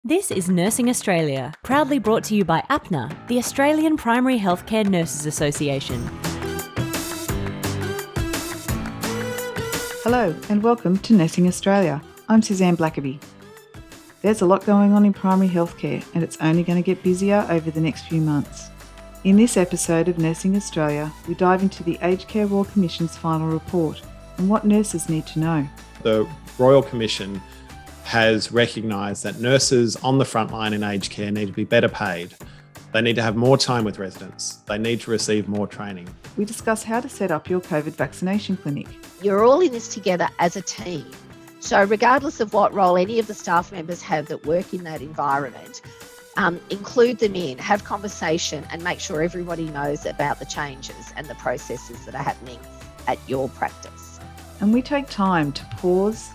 This is Nursing Australia, proudly brought to you by APNA, the Australian Primary Healthcare Nurses Association. Hello and welcome to Nursing Australia. I'm Suzanne Blackeby. There's a lot going on in primary healthcare and it's only going to get busier over the next few months. In this episode of Nursing Australia, we dive into the Aged Care Royal Commission's final report and what nurses need to know. The Royal Commission has recognised that nurses on the front line in aged care need to be better paid. They need to have more time with residents. They need to receive more training. We discuss how to set up your COVID vaccination clinic. You're all in this together as a team. So regardless of what role any of the staff members have that work in that environment, include them in, have conversation and make sure everybody knows about the changes and the processes that are happening at your practice. And we take time to pause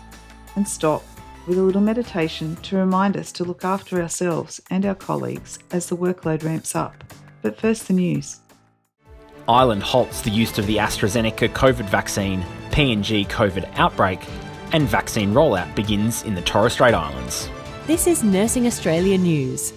and stop with a little meditation to remind us to look after ourselves and our colleagues as the workload ramps up. But first, the news. Ireland halts the use of the AstraZeneca COVID vaccine, PNG COVID outbreak, and vaccine rollout begins in the Torres Strait Islands. This is Nursing Australia News.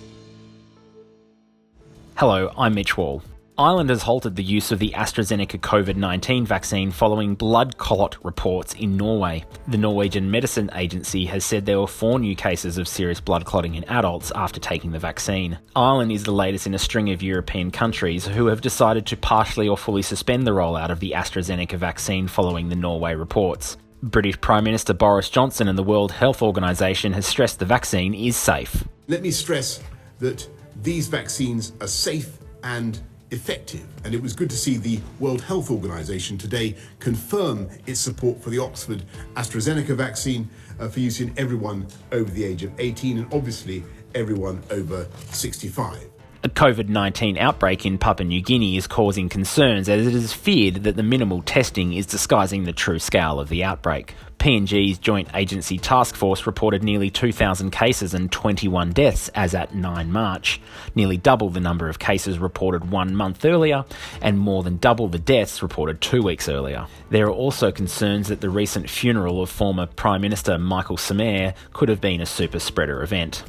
Hello, I'm Mitch Wall. Ireland has halted the use of the AstraZeneca COVID-19 vaccine following blood clot reports in Norway. The Norwegian Medicine Agency has said there were 4 new cases of serious blood clotting in adults after taking the vaccine. Ireland is the latest in a string of European countries who have decided to partially or fully suspend the rollout of the AstraZeneca vaccine following the Norway reports. British Prime Minister Boris Johnson and the World Health Organization has stressed the vaccine is safe. Let me stress that these vaccines are safe and effective, and it was good to see the World Health Organization today confirm its support for the Oxford AstraZeneca vaccine for use in everyone over the age of 18 and obviously everyone over 65. A COVID-19 outbreak in Papua New Guinea is causing concerns as it is feared that the minimal testing is disguising the true scale of the outbreak. PNG's Joint Agency Task Force reported nearly 2,000 cases and 21 deaths as at 9 March, nearly double the number of cases reported 1 month earlier and more than double the deaths reported 2 weeks earlier. There are also concerns that the recent funeral of former Prime Minister Michael Somare could have been a super spreader event.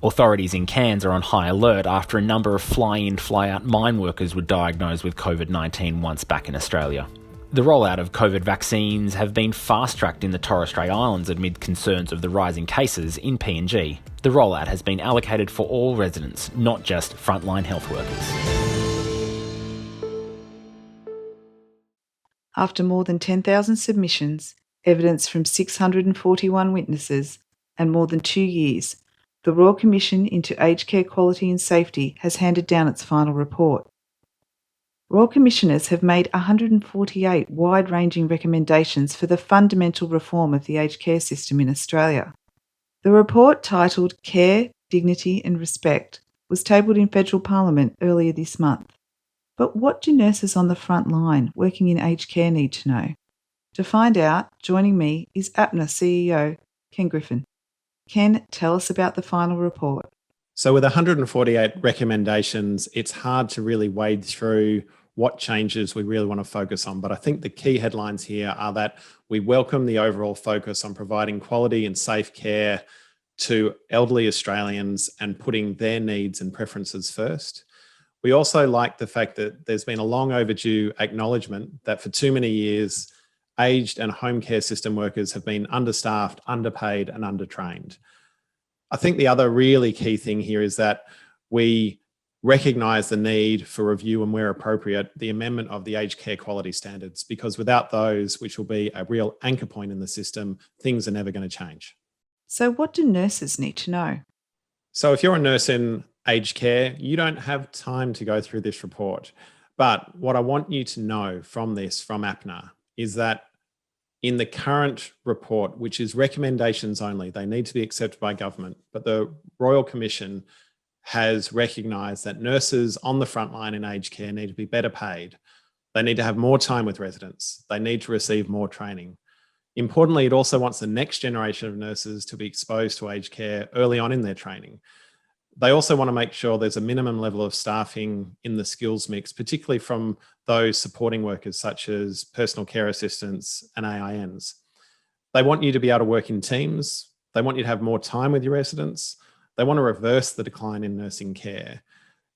Authorities in Cairns are on high alert after a number of fly-in, fly-out mine workers were diagnosed with COVID-19 once back in Australia. The rollout of COVID vaccines have been fast-tracked in the Torres Strait Islands amid concerns of the rising cases in PNG. The rollout has been allocated for all residents, not just frontline health workers. After more than 10,000 submissions, evidence from 641 witnesses, and more than 2 years, the Royal Commission into Aged Care Quality and Safety has handed down its final report. Royal Commissioners have made 148 wide-ranging recommendations for the fundamental reform of the aged care system in Australia. The report, titled Care, Dignity and Respect, was tabled in Federal Parliament earlier this month. But what do nurses on the front line working in aged care need to know? To find out, joining me is APNA CEO Ken Griffin. Ken, tell us about the final report. So with 148 recommendations, it's hard to really wade through what changes we really want to focus on. But I think the key headlines here are that we welcome the overall focus on providing quality and safe care to elderly Australians and putting their needs and preferences first. We also like the fact that there's been a long overdue acknowledgement that for too many years, aged and home care system workers have been understaffed, underpaid and undertrained. I think the other really key thing here is that we recognise the need for review and, where appropriate, the amendment of the aged care quality standards, because without those, which will be a real anchor point in the system, things are never going to change. So what do nurses need to know? So if you're a nurse in aged care, you don't have time to go through this report. But what I want you to know from this, from APNA, is that in the current report, which is recommendations only, they need to be accepted by government, but the Royal Commission has recognised that nurses on the front line in aged care need to be better paid. They need to have more time with residents. They need to receive more training. Importantly, it also wants the next generation of nurses to be exposed to aged care early on in their training. They also want to make sure there's a minimum level of staffing in the skills mix, particularly from those supporting workers such as personal care assistants and AINs. They want you to be able to work in teams. They want you to have more time with your residents. They want to reverse the decline in nursing care,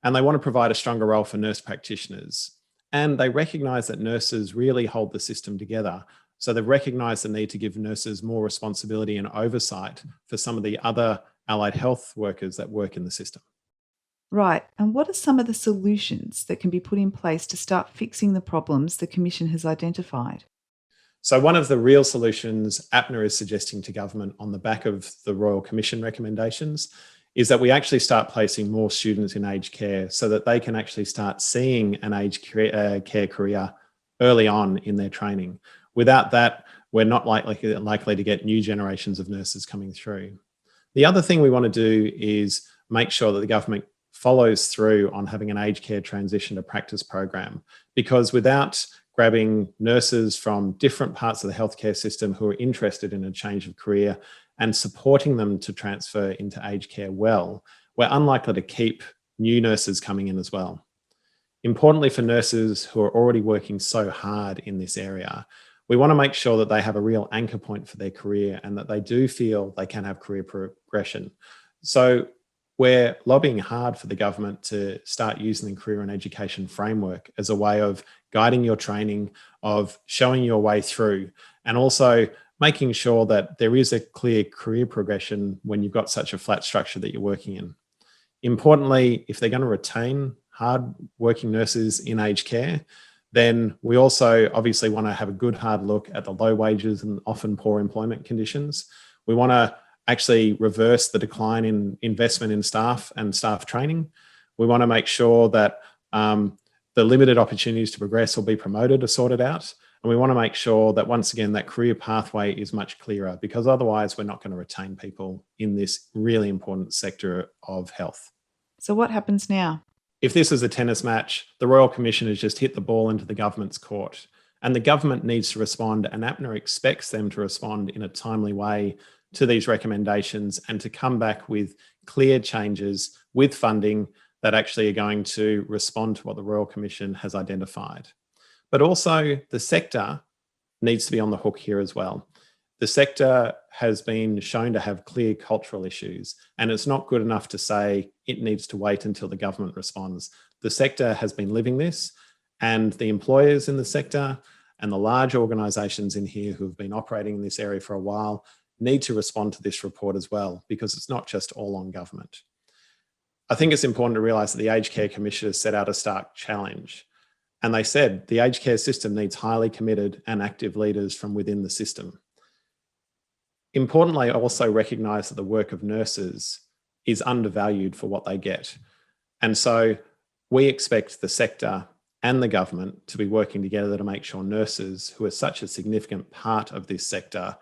and they want to provide a stronger role for nurse practitioners. And they recognise that nurses really hold the system together. So they recognise the need to give nurses more responsibility and oversight for some of the other allied health workers that work in the system. Right, and what are some of the solutions that can be put in place to start fixing the problems the Commission has identified? So one of the real solutions APNA is suggesting to government on the back of the Royal Commission recommendations is that we actually start placing more students in aged care so that they can actually start seeing an aged care career early on in their training. Without that, we're not likely to get new generations of nurses coming through. The other thing we want to do is make sure that the government follows through on having an aged care transition to practice program, because without grabbing nurses from different parts of the healthcare system who are interested in a change of career and supporting them to transfer into aged care well, we're unlikely to keep new nurses coming in as well. Importantly, for nurses who are already working so hard in this area, we want to make sure that they have a real anchor point for their career and that they do feel they can have career progression. So we're lobbying hard for the government to start using the career and education framework as a way of guiding your training, of showing your way through, and also making sure that there is a clear career progression when you've got such a flat structure that you're working in. Importantly, if they're going to retain hard working nurses in aged care, then we also obviously want to have a good hard look at the low wages and often poor employment conditions. We want to actually reverse the decline in investment in staff and staff training. We want to make sure that the limited opportunities to progress or be promoted are sorted out. And we want to make sure that, once again, that career pathway is much clearer, because otherwise we're not going to retain people in this really important sector of health. So what happens now? If this is a tennis match, the Royal Commission has just hit the ball into the government's court, and the government needs to respond, and APNA expects them to respond in a timely way to these recommendations and to come back with clear changes with funding that actually are going to respond to what the Royal Commission has identified. But also the sector needs to be on the hook here as well. The sector has been shown to have clear cultural issues, and it's not good enough to say it needs to wait until the government responds. The sector has been living this, and the employers in the sector and the large organisations in here who have been operating in this area for a while need to respond to this report as well, because it's not just all on government. I think it's important to realise that the Aged Care Commission has set out a stark challenge. And they said the aged care system needs highly committed and active leaders from within the system. Importantly, I also recognise that the work of nurses is undervalued for what they get. And so we expect the sector and the government to be working together to make sure nurses, who are such a significant part of this sector,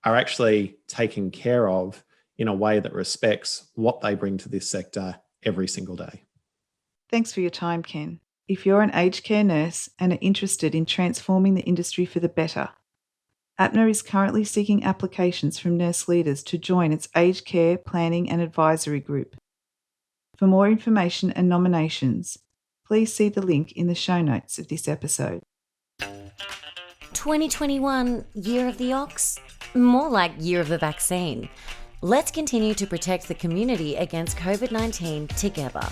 are actually taken care of in a way that respects what they bring to this sector every single day. Thanks for your time, Ken. If you're an aged care nurse and are interested in transforming the industry for the better, APNA is currently seeking applications from nurse leaders to join its aged care planning and advisory group. For more information and nominations, please see the link in the show notes of this episode. 2021 Year of the Ox? More like Year of the Vaccine. Let's continue to protect the community against COVID-19 together.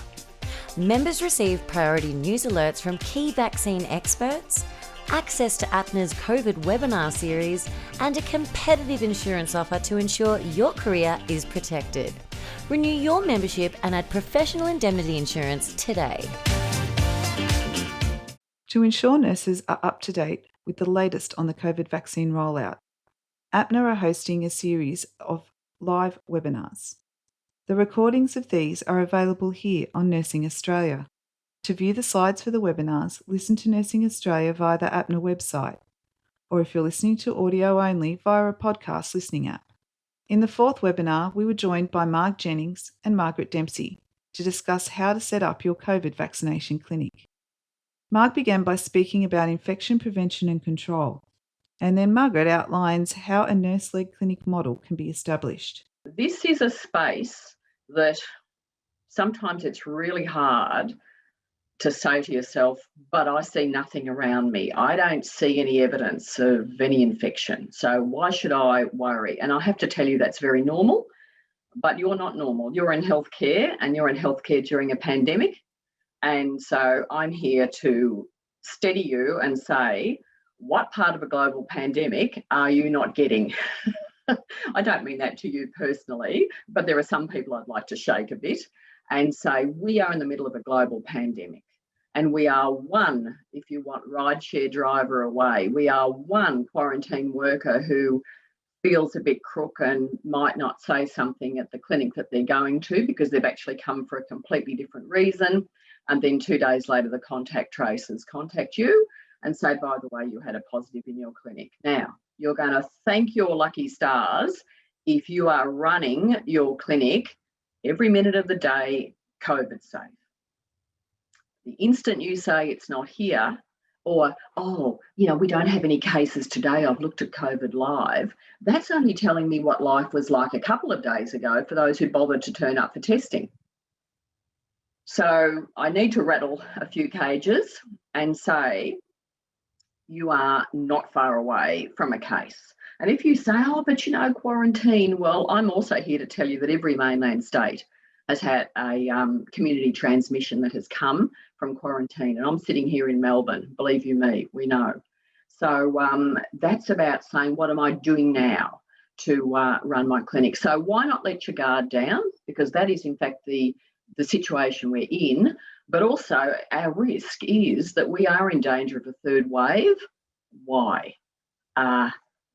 Members receive priority news alerts from key vaccine experts, access to APNA's COVID webinar series, and a competitive insurance offer to ensure your career is protected. Renew your membership and add professional indemnity insurance today. To ensure nurses are up to date with the latest on the COVID vaccine rollout, APNA are hosting a series of live webinars. The recordings of these are available here on Nursing Australia. To view the slides for the webinars, listen to Nursing Australia via the APNA website, or if you're listening to audio only, via a podcast listening app. In the fourth webinar, we were joined by Marg, Jennings and Margaret Dempsey to discuss how to set up your COVID vaccination clinic. Marg began by speaking about infection prevention and control, and then Margaret outlines how a nurse-led clinic model can be established. This is a space that sometimes it's really hard to say to yourself, but I see nothing around me. I don't see any evidence of any infection. So why should I worry? And I have to tell you that's very normal. but you're not normal. You're in healthcare, and you're in healthcare during a pandemic. And so I'm here to steady you and say, what part of a global pandemic are you not getting? I don't mean that to you personally, but there are some people I'd like to shake a bit and say, we are in the middle of a global pandemic. And we are one, if you want, rideshare driver away. We are one quarantine worker who feels a bit crook and might not say something at the clinic that they're going to because they've actually come for a completely different reason. And then 2 days later, the contact tracers contact you and say, by the way, you had a positive in your clinic. Now, you're going to thank your lucky stars if you are running your clinic every minute of the day COVID safe. The instant you say it's not here, or, oh, you know, we don't have any cases today, I've looked at COVID live, that's only telling me what life was like a couple of days ago for those who bothered to turn up for testing. So I need to rattle a few cages and say, you are not far away from a case. And if you say, oh, but you know, quarantine, well, I'm also here to tell you that every mainland state has had a community transmission that has come from quarantine. And I'm sitting here in Melbourne, believe you me, we know. So that's about saying, what am I doing now to run my clinic? So why not let your guard down? Because that is, in fact, the situation we're in. But also our risk is that we are in danger of a third wave. Why?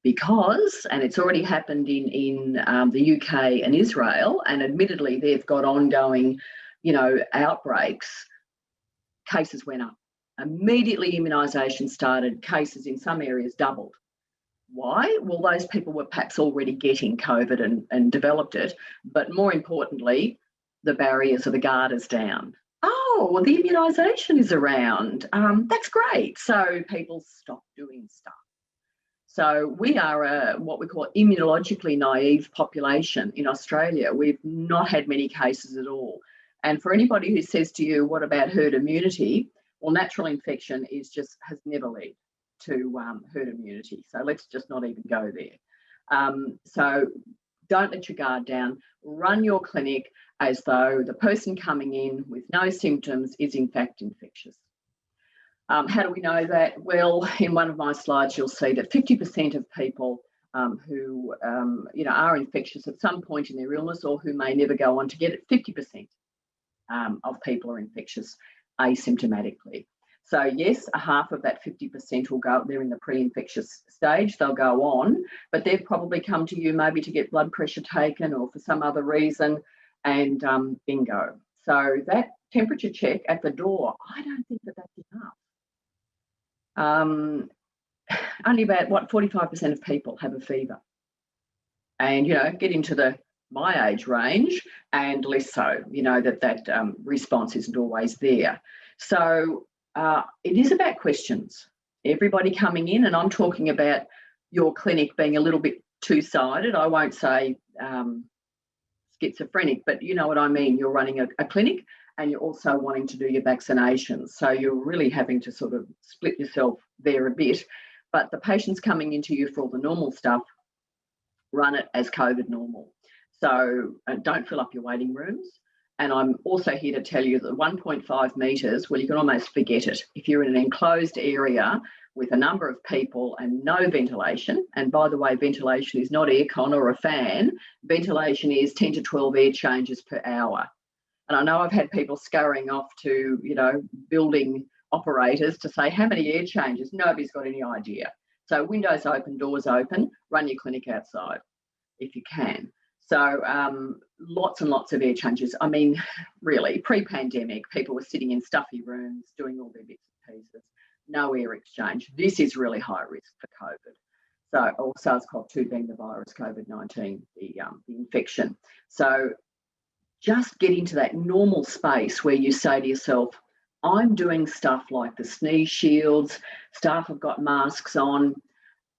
Because, and it's already happened in the UK and Israel, and admittedly they've got ongoing, you know, outbreaks, cases went up. Immediately immunisation started, cases in some areas doubled. Why? Well, those people were perhaps already getting COVID and developed it, but more importantly, the barriers of the guard is down. Oh, well, the immunisation is around. That's great. So people stop doing stuff. So we are what we call immunologically naive population in Australia. We've not had many cases at all. And for anybody who says to you, what about herd immunity? Well, natural infection has never led to herd immunity. So let's just not even go there. So don't let your guard down. Run your clinic as though the person coming in with no symptoms is in fact infectious. How do we know that? Well, in one of my slides, you'll see that 50% of people who are infectious at some point in their illness or who may never go on to get it, 50% of people are infectious asymptomatically. So yes, a half of that 50% will go, they're in the pre-infectious stage, they'll go on, but they've probably come to you maybe to get blood pressure taken or for some other reason, and bingo. So that temperature check at the door, I don't think that that's enough. Only about, 45% of people have a fever. And, you know, get into my age range and less so, you know, that response isn't always there. So it is about questions. Everybody coming in, and I'm talking about your clinic being a little bit two-sided. I won't say schizophrenic, but you know what I mean. You're running a clinic and you're also wanting to do your vaccinations. So you're really having to sort of split yourself there a bit. But the patients coming into you for all the normal stuff, run it as COVID normal. So don't fill up your waiting rooms. And I'm also here to tell you that 1.5 metres, well, you can almost forget it. If you're in an enclosed area with a number of people and no ventilation, and by the way, ventilation is not aircon or a fan, ventilation is 10 to 12 air changes per hour. And I know I've had people scurrying off to, you know, building operators to say, how many air changes? Nobody's got any idea. So windows open, doors open, run your clinic outside if you can. So lots and lots of air changes. I mean, really, pre-pandemic, people were sitting in stuffy rooms doing all their bits and pieces. No air exchange. This is really high risk for COVID. So, or SARS-CoV-2 being the virus, COVID-19, the infection. So just get into that normal space where you say to yourself, I'm doing stuff like the sneeze shields, staff have got masks on.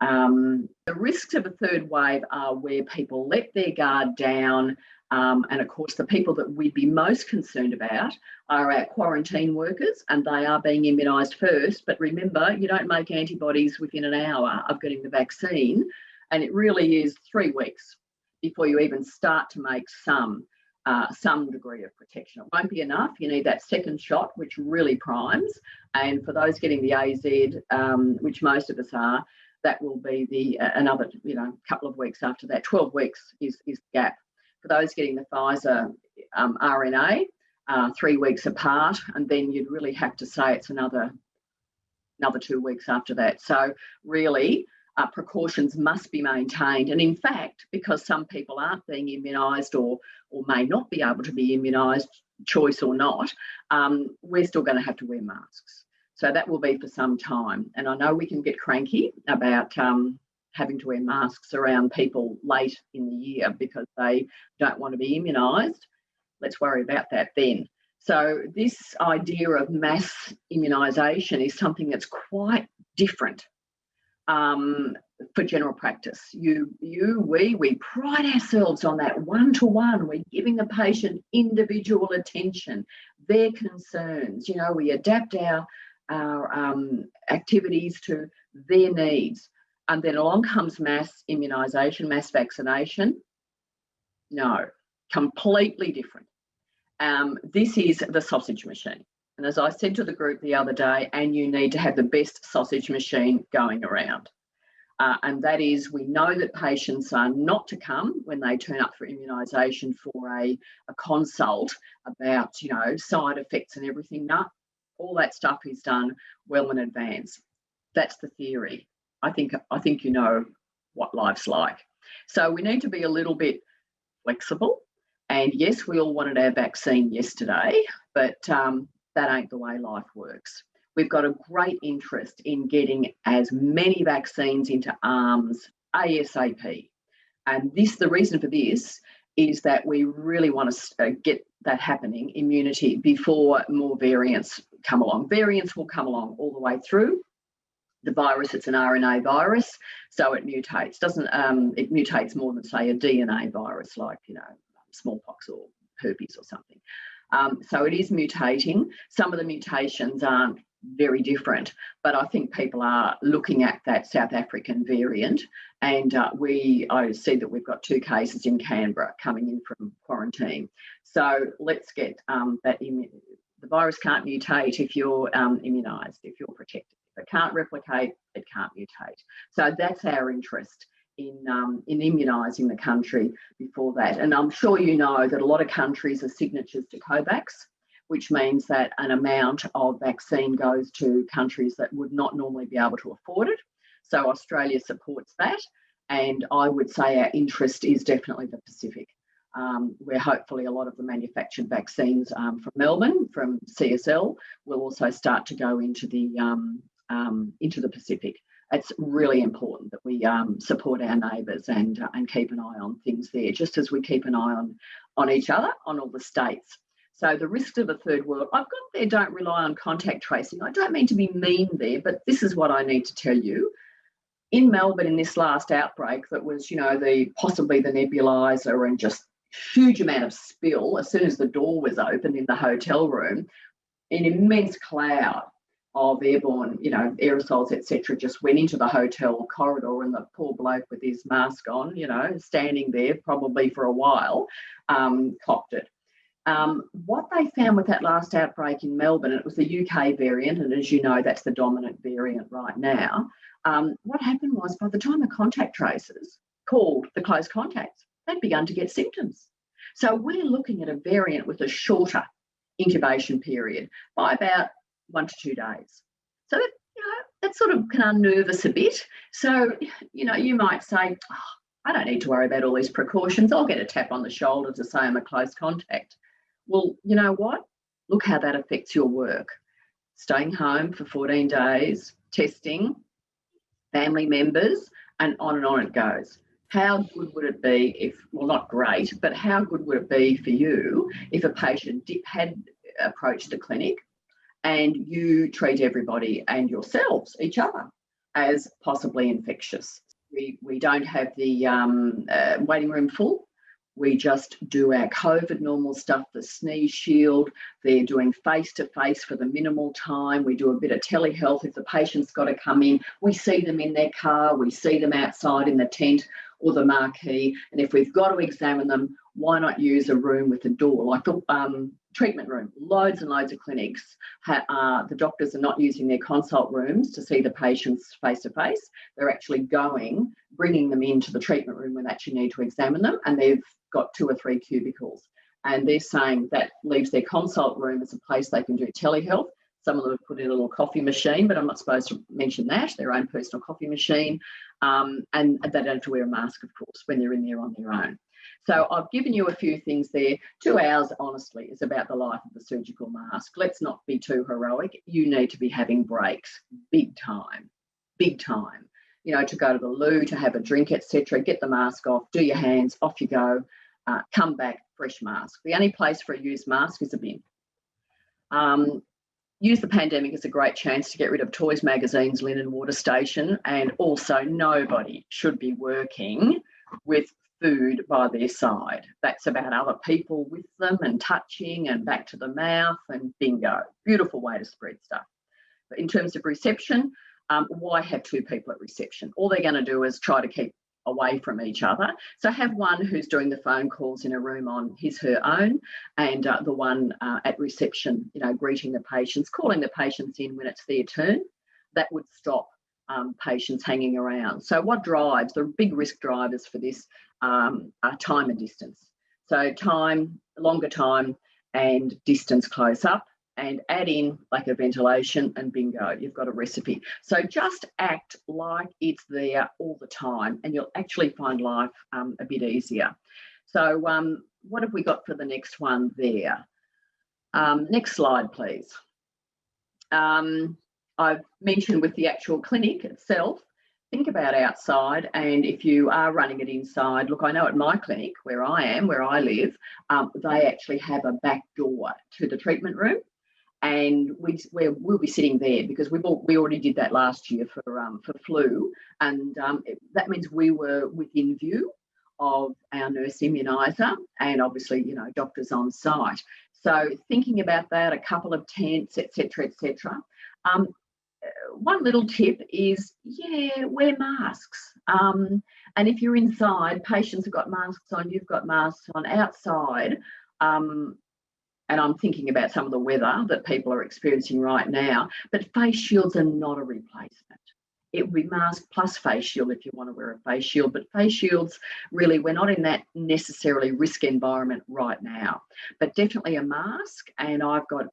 The risks of a third wave are where people let their guard down, and of course the people that we'd be most concerned about are our quarantine workers, and they are being immunised first. But remember, you don't make antibodies within an hour of getting the vaccine, and it really is 3 weeks before you even start to make some degree of protection. It won't be enough. You need that second shot, which really primes. And for those getting the AZ, which most of us are, that will be another couple of weeks after that. 12 weeks is the gap. For those getting the Pfizer RNA, 3 weeks apart, and then you'd really have to say it's another 2 weeks after that. So really, precautions must be maintained. And in fact, because some people aren't being immunised or may not be able to be immunised, choice or not, we're still going to have to wear masks. So that will be for some time. And I know we can get cranky about having to wear masks around people late in the year because they don't want to be immunised. Let's worry about that then. So this idea of mass immunisation is something that's quite different for general practice. We pride ourselves on that one-to-one. We're giving the patient individual attention, their concerns. We adapt our activities to their needs. And then along comes mass immunisation, mass vaccination. No, completely different. This is the sausage machine. And as I said to the group the other day, and you need to have the best sausage machine going around. And that is, we know that patients are not to come when they turn up for immunisation for a consult about, side effects and everything. No, all that stuff is done well in advance. That's the theory. I think you know what life's like. So we need to be a little bit flexible. And yes, we all wanted our vaccine yesterday, but that ain't the way life works. We've got a great interest in getting as many vaccines into arms ASAP. And the reason for this is that we really want to get that happening, immunity, before more variants come along. Variants will come along all the way through. The virus, it's an RNA virus, so it mutates. It mutates more than, say, a DNA virus like, smallpox or herpes or something. So it is mutating. Some of the mutations aren't very different, but I think people are looking at that South African variant, and I see that we've got 2 cases in Canberra coming in from quarantine. So let's get that. The virus can't mutate if you're immunised, if you're protected. If it can't replicate, it can't mutate. So that's our interest in immunising the country before that. And I'm sure you know that a lot of countries are signatories to COVAX, which means that an amount of vaccine goes to countries that would not normally be able to afford it. So Australia supports that. And I would say our interest is definitely the Pacific, where hopefully a lot of the manufactured vaccines from Melbourne, from CSL, will also start to go into the Pacific. It's really important that we support our neighbours and keep an eye on things there, just as we keep an eye on each other, on all the states. So the risks of a third world, I've got there, don't rely on contact tracing. I don't mean to be mean there, but this is what I need to tell you. In Melbourne, in this last outbreak that was, possibly the nebulizer and just huge amount of spill, as soon as the door was opened in the hotel room, an immense cloud of airborne, aerosols, etc., just went into the hotel corridor, and the poor bloke with his mask on, standing there probably for a while, copped it. What they found with that last outbreak in Melbourne, it was the UK variant, and as you know, that's the dominant variant right now. What happened was, by the time the contact tracers called the close contacts, they'd begun to get symptoms. So we're looking at a variant with a shorter incubation period by about 1 to 2 days. So that sort of can unnerve us a bit. So, you might say, I don't need to worry about all these precautions. I'll get a tap on the shoulder to say I'm a close contact. Well, you know what? Look how that affects your work. Staying home for 14 days, testing, family members, and on it goes. How good would it be not great, but how good would it be for you if a patient had approached the clinic and you treat everybody and yourselves, each other, as possibly infectious? We don't have the waiting room full. We just do our COVID normal stuff, the sneeze shield. They're doing face-to-face for the minimal time. We do a bit of telehealth if the patient's got to come in. We see them in their car. We see them outside in the tent. or the marquee. And if we've got to examine them, why not use a room with a door, like the treatment room? Loads and loads of clinics, the doctors are not using their consult rooms to see the patients face to face. They're actually bringing them into the treatment room when they actually need to examine them, and they've got 2 or 3 cubicles. And they're saying that leaves their consult room as a place they can do telehealth. Some of them have put in a little coffee machine, but I'm not supposed to mention that, their own personal coffee machine. And they don't have to wear a mask, of course, when they're in there on their own. So I've given you a few things there. 2 hours, honestly, is about the life of the surgical mask. Let's not be too heroic. You need to be having breaks, big time, you know, to go to the loo, to have a drink, etc. Get the mask off, do your hands, off you go, come back, fresh mask. The only place for a used mask is a bin. Use the pandemic as a great chance to get rid of toys, magazines, linen, water station, and also nobody should be working with food by their side. That's about other people with them and touching and back to the mouth and bingo. Beautiful way to spread stuff. But in terms of reception, why have 2 people at reception? All they're going to do is try to keep away from each other. So have one who's doing the phone calls in a room on her own, and the one at reception, you know, greeting the patients, calling the patients in when it's their turn. That would stop patients hanging around. So what drives, the big risk drivers for this are time and distance. So longer time and distance close up, and add in lack of ventilation, and bingo, you've got a recipe. So just act like it's there all the time, and you'll actually find life a bit easier. So what have we got for the next one there? Next slide, please. I've mentioned with the actual clinic itself, think about outside, and if you are running it inside, look, I know at my clinic where I live, they actually have a back door to the treatment room. And we'll be sitting there because we already did that last year for flu, and that means we were within view of our nurse immuniser and obviously, you know, doctors on site. So thinking about that, a couple of tents, etc., etc. One little tip is, wear masks. And if you're inside, patients have got masks on, you've got masks on. Outside, and I'm thinking about some of the weather that people are experiencing right now, but face shields are not a replacement. It would be mask plus face shield if you want to wear a face shield, but face shields, really, we're not in that necessarily risk environment right now, but definitely a mask. And I've got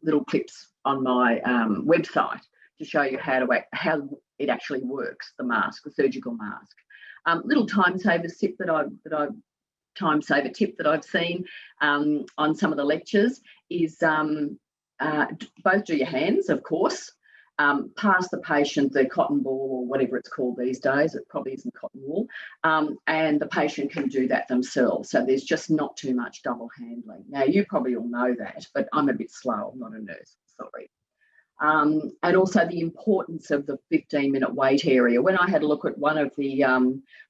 little clips on my website to show you how it actually works, the mask, the surgical mask. Little time saver tip that I've seen on some of the lectures is both do your hands, of course, pass the patient the cotton ball or whatever it's called these days. It probably isn't cotton wool, and the patient can do that themselves. So there's just not too much double handling. Now, you probably all know that, but I'm a bit slow. I'm not a nurse, sorry. And also the importance of the 15-minute wait area. When I had a look at one of the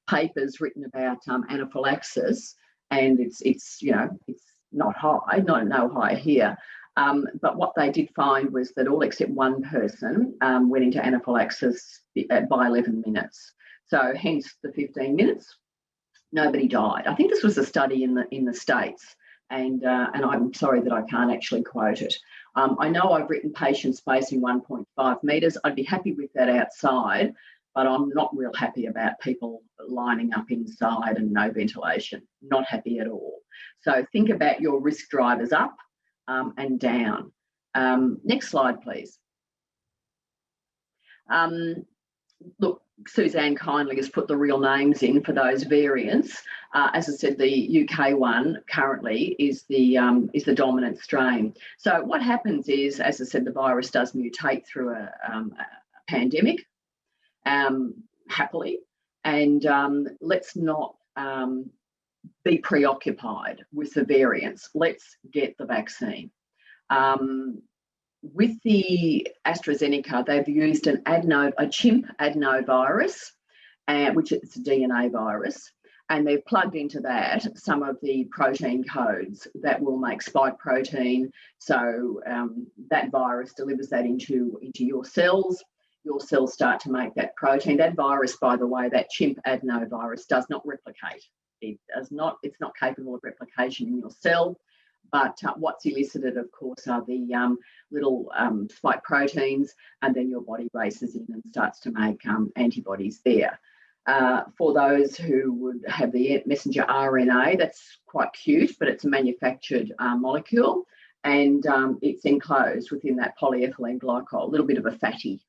papers written about anaphylaxis, and it's you know, it's not high, no higher here, but what they did find was that all except one person went into anaphylaxis by 11 minutes. So hence the 15 minutes. Nobody died. I think this was a study in the States, and I'm sorry that I can't actually quote it. I know I've written patient spacing 1.5 metres. I'd be happy with that outside, but I'm not real happy about people lining up inside and no ventilation. Not happy at all. So think about your risk drivers up and down. Next slide, please. Look, Suzanne kindly has put the real names in for those variants. As I said, the UK one currently is the dominant strain. So what happens is, as I said, the virus does mutate through a pandemic, happily, and let's not be preoccupied with the variants. Let's get the vaccine. With the AstraZeneca, they've used a chimp adenovirus, which is a DNA virus, and they've plugged into that some of the protein codes that will make spike protein. So that virus delivers that into your cells. your cells start to make that protein. That virus, by the way, that chimp adenovirus, does not replicate. It does not. It's not capable of replication in your cell. But what's elicited, of course, are the little spike proteins, and then your body races in and starts to make antibodies there. For those who would have the messenger RNA, that's quite cute, but it's a manufactured molecule, and it's enclosed within that polyethylene glycol, a little bit of a fatty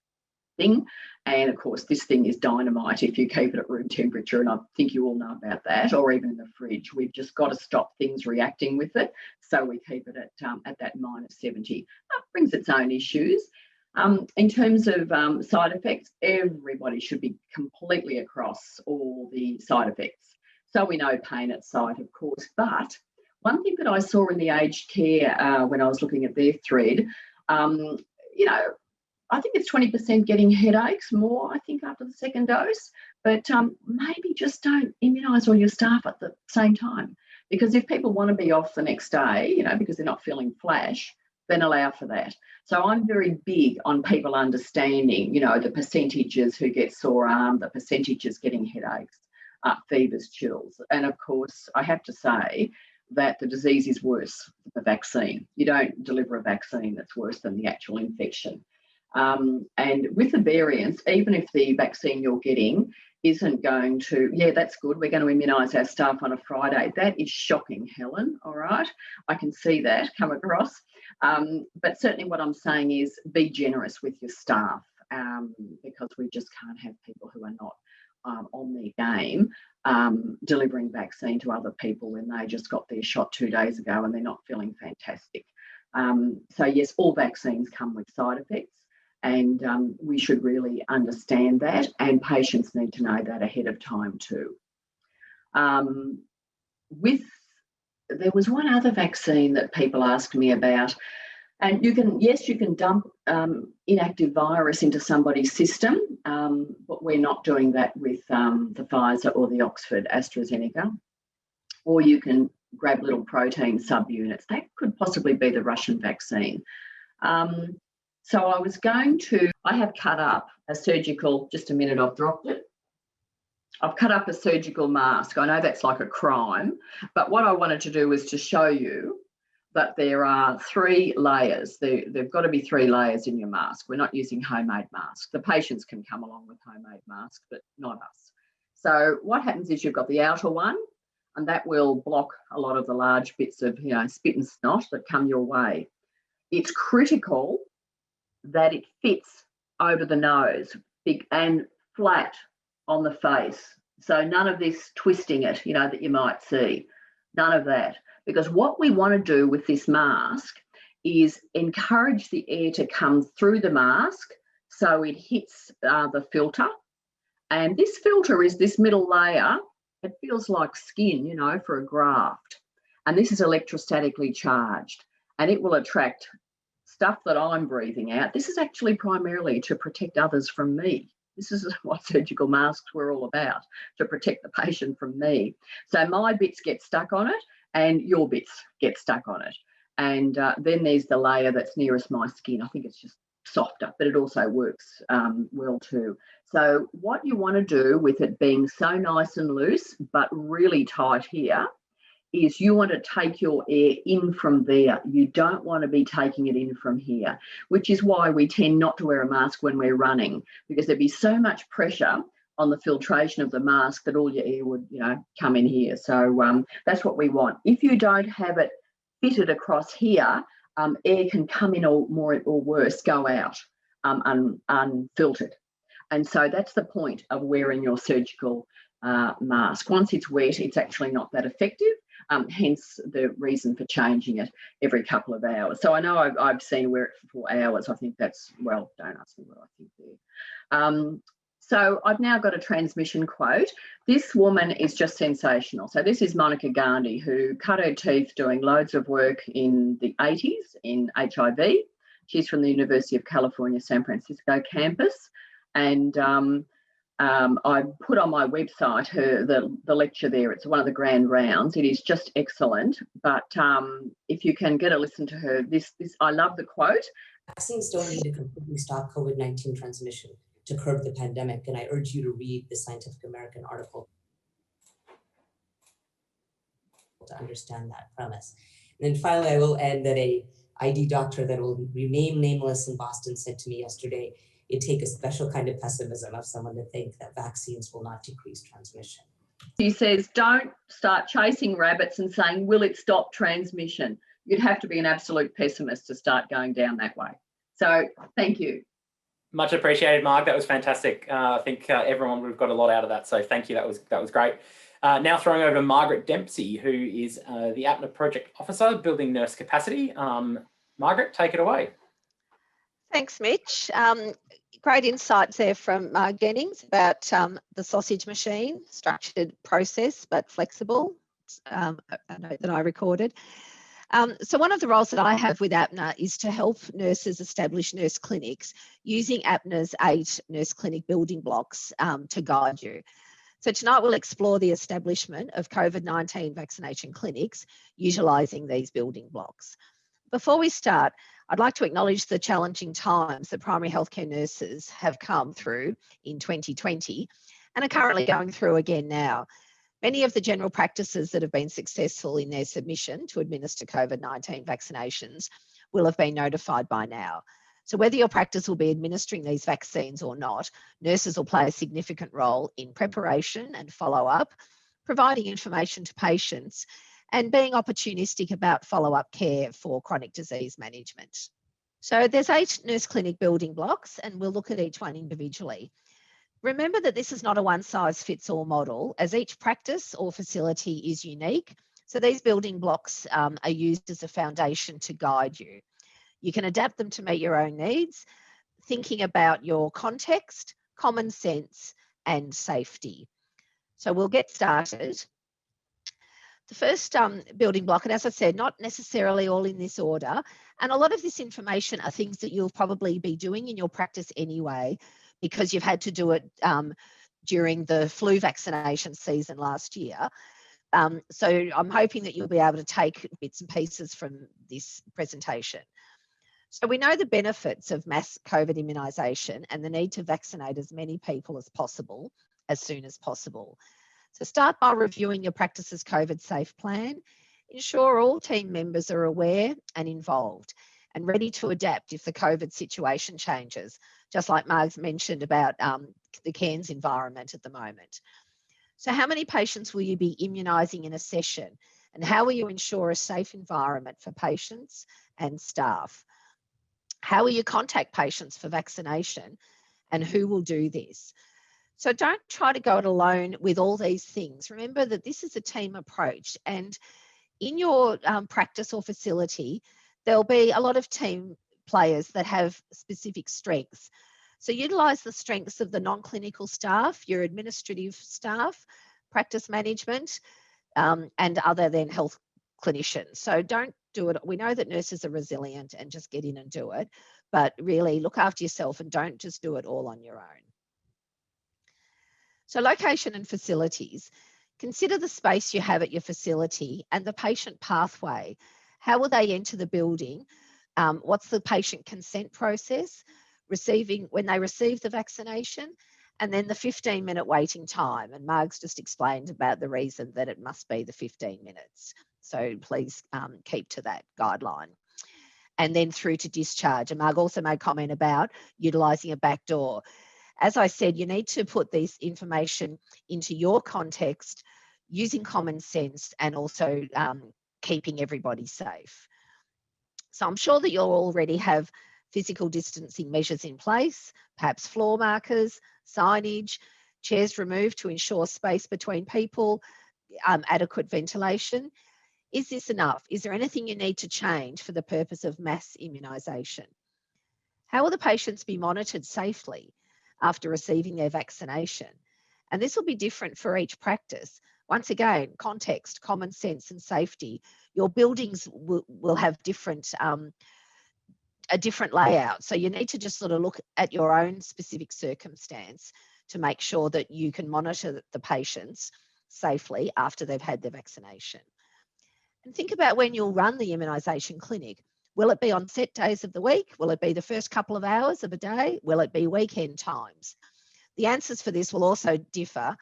thing. And of course, this thing is dynamite if you keep it at room temperature, and I think you all know about that, or even in the fridge. We've just got to stop things reacting with it, so we keep it at that -70. That brings its own issues. In terms of side effects, everybody should be completely across all the side effects. So we know pain at site, of course, but one thing that I saw in the aged care when I was looking at their thread, I think it's 20% getting headaches more, I think, after the second dose. But maybe just don't immunise all your staff at the same time. Because if people want to be off the next day, because they're not feeling flash, then allow for that. So I'm very big on people understanding, the percentages who get sore arm, the percentages getting headaches, fevers, chills. And of course, I have to say that the disease is worse than the vaccine. You don't deliver a vaccine that's worse than the actual infection. And with the variants, even if the vaccine you're getting isn't going to, that's good, we're going to immunise our staff on a Friday. That is shocking, Helen, all right? I can see that come across. But certainly what I'm saying is be generous with your staff, because we just can't have people who are not on their game delivering vaccine to other people when they just got their shot 2 days ago and they're not feeling fantastic. So yes, all vaccines come with side effects. And we should really understand that, and patients need to know that ahead of time too. There was one other vaccine that people asked me about, and you can dump inactive virus into somebody's system, but we're not doing that with the Pfizer or the Oxford AstraZeneca. Or you can grab little protein subunits. That could possibly be the Russian vaccine. So I have cut up a surgical, just a minute, I've dropped it. I've cut up a surgical mask. I know that's like a crime, but what I wanted to do was to show you that there are 3 layers. There've got to be 3 layers in your mask. We're not using homemade masks. The patients can come along with homemade masks, but not us. So what happens is you've got the outer one, and that will block a lot of the large bits of, spit and snot that come your way. It's critical that it fits over the nose, big and flat on the face. So none of this twisting it, that you might see. None of that. Because what we want to do with this mask is encourage the air to come through the mask so it hits the filter. And this filter is this middle layer. It feels like skin, for a graft. And this is electrostatically charged, and it will attract stuff that I'm breathing out. This is actually primarily to protect others from me. This is what surgical masks were all about, to protect the patient from me. So my bits get stuck on it and your bits get stuck on it. And then there's the layer that's nearest my skin. I think it's just softer, but it also works well too. So what you want to do with it being so nice and loose, but really tight here, is you want to take your air in from there. You don't want to be taking it in from here, which is why we tend not to wear a mask when we're running, because there'd be so much pressure on the filtration of the mask that all your air would, come in here. So that's what we want. If you don't have it fitted across here, air can come in or worse, go out unfiltered. And so that's the point of wearing your surgical mask. Once it's wet, it's actually not that effective. Hence the reason for changing it every couple of hours. So I know I've seen wear it for 4 hours. I think that's, well, don't ask me what I think there. So I've now got a transmission quote. This woman is just sensational. So this is Monica Gandhi, who cut her teeth doing loads of work in the 80s in HIV. She's from the University of California, San Francisco campus. And I put on my website the lecture there. It's one of the grand rounds. It is just excellent. But if you can get a listen to her, this I love the quote. Vaccines don't need to completely stop COVID-19 transmission to curb the pandemic, and I urge you to read the Scientific American article to understand that premise. And then finally, I will add that a ID doctor that will remain nameless in Boston said to me yesterday, it'd take a special kind of pessimism of someone to think that vaccines will not decrease transmission. He says, don't start chasing rabbits and saying, will it stop transmission? You'd have to be an absolute pessimist to start going down that way. So thank you. Much appreciated, Marg. That was fantastic. I think everyone would have got a lot out of that. So thank you. That was great. Now throwing over to Margaret Dempsey, who is the APNA Project Officer, Building Nurse Capacity. Margaret, take it away. Thanks, Mitch. Great insights there from Jennings about the sausage machine, structured process, but flexible, a note that I recorded. So one of the roles that I have with APNA is to help nurses establish nurse clinics using APNA's 8 nurse clinic building blocks to guide you. So tonight we'll explore the establishment of COVID-19 vaccination clinics utilising these building blocks. Before we start, I'd like to acknowledge the challenging times that primary healthcare nurses have come through in 2020 and are currently going through again now. Many of the general practices that have been successful in their submission to administer COVID-19 vaccinations will have been notified by now. So whether your practice will be administering these vaccines or not, nurses will play a significant role in preparation and follow-up, providing information to patients, and being opportunistic about follow-up care for chronic disease management. So there's 8 nurse clinic building blocks, and we'll look at each one individually. Remember that this is not a one-size-fits-all model, as each practice or facility is unique. So these building blocks are used as a foundation to guide you. You can adapt them to meet your own needs, thinking about your context, common sense, and safety. So we'll get started. The first building block, and as I said, not necessarily all in this order, and a lot of this information are things that you'll probably be doing in your practice anyway, because you've had to do it during the flu vaccination season last year. So I'm hoping that you'll be able to take bits and pieces from this presentation. So we know the benefits of mass COVID immunisation and the need to vaccinate as many people as possible, as soon as possible. So start by reviewing your practice's COVID safe plan. Ensure all team members are aware and involved and ready to adapt if the COVID situation changes, just like Marg's mentioned about the Cairns environment at the moment. So how many patients will you be immunising in a session, and how will you ensure a safe environment for patients and staff? How will you contact patients for vaccination, and who will do this? So don't try to go it alone with all these things. Remember that this is a team approach, and in your practice or facility, there'll be a lot of team players that have specific strengths. So utilise the strengths of the non-clinical staff, your administrative staff, practice management, and other than health clinicians. So don't do it. We know that nurses are resilient and just get in and do it, but really look after yourself and don't just do it all on your own. So location and facilities. Consider the space you have at your facility and the patient pathway. How will they enter the building? What's the patient consent process? When they receive the vaccination, and then the 15-minute waiting time. And Marg's just explained about the reason that it must be the 15 minutes. So please keep to that guideline. And then through to discharge. And Marg also made comment about utilising a back door. As I said, you need to put this information into your context, using common sense, and also keeping everybody safe. So I'm sure that you'll already have physical distancing measures in place, perhaps floor markers, signage, chairs removed to ensure space between people, adequate ventilation. Is this enough? Is there anything you need to change for the purpose of mass immunisation? How will the patients be monitored safely after receiving their vaccination? And this will be different for each practice. Once again, context, common sense and safety. Your buildings will have a different layout. So you need to just sort of look at your own specific circumstance to make sure that you can monitor the patients safely after they've had their vaccination. And think about when you'll run the immunisation clinic. Will it be on set days of the week? Will it be the first couple of hours of a day? Will it be weekend times? The answers for this will also differ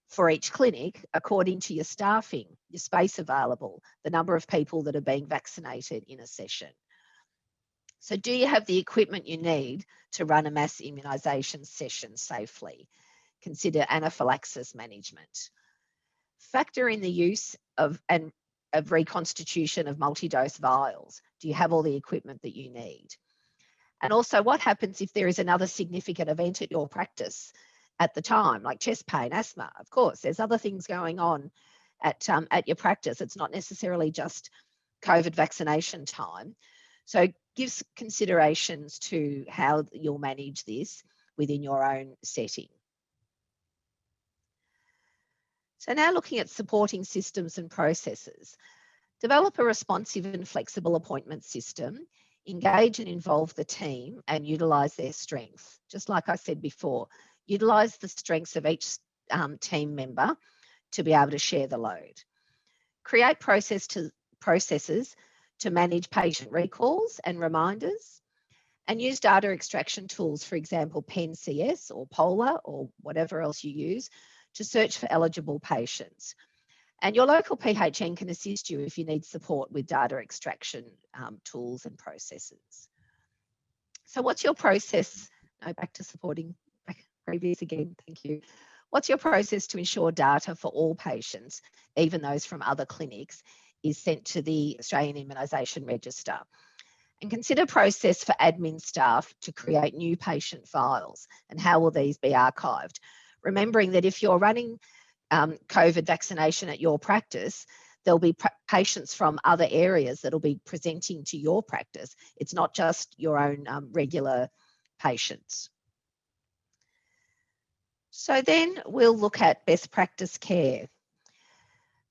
for each clinic according to your staffing, your space available, the number of people that are being vaccinated in a session. So do you have the equipment you need to run a mass immunisation session safely? Consider anaphylaxis management. Factor in the use of reconstitution of multi-dose vials. Do you have all the equipment that you need? And also, what happens if there is another significant event at your practice at the time, like chest pain, asthma? Of course, there's other things going on at your practice. It's not necessarily just COVID vaccination time. So give considerations to how you'll manage this within your own setting. So now looking at supporting systems and processes. Develop a responsive and flexible appointment system. Engage and involve the team and utilise their strengths. Just like I said before, utilise the strengths of each team member to be able to share the load. Create processes to manage patient recalls and reminders, and use data extraction tools, for example, PenCS or Polar or whatever else you use, to search for eligible patients. And your local PHN can assist you if you need support with data extraction tools and processes. So what's your process? No, back to supporting previous again, thank you. What's your process to ensure data for all patients, even those from other clinics, is sent to the Australian Immunisation Register? And consider process for admin staff to create new patient files, and how will these be archived? Remembering that if you're running COVID vaccination at your practice, there'll be patients from other areas that'll be presenting to your practice. It's not just your own regular patients. So then we'll look at best practice care.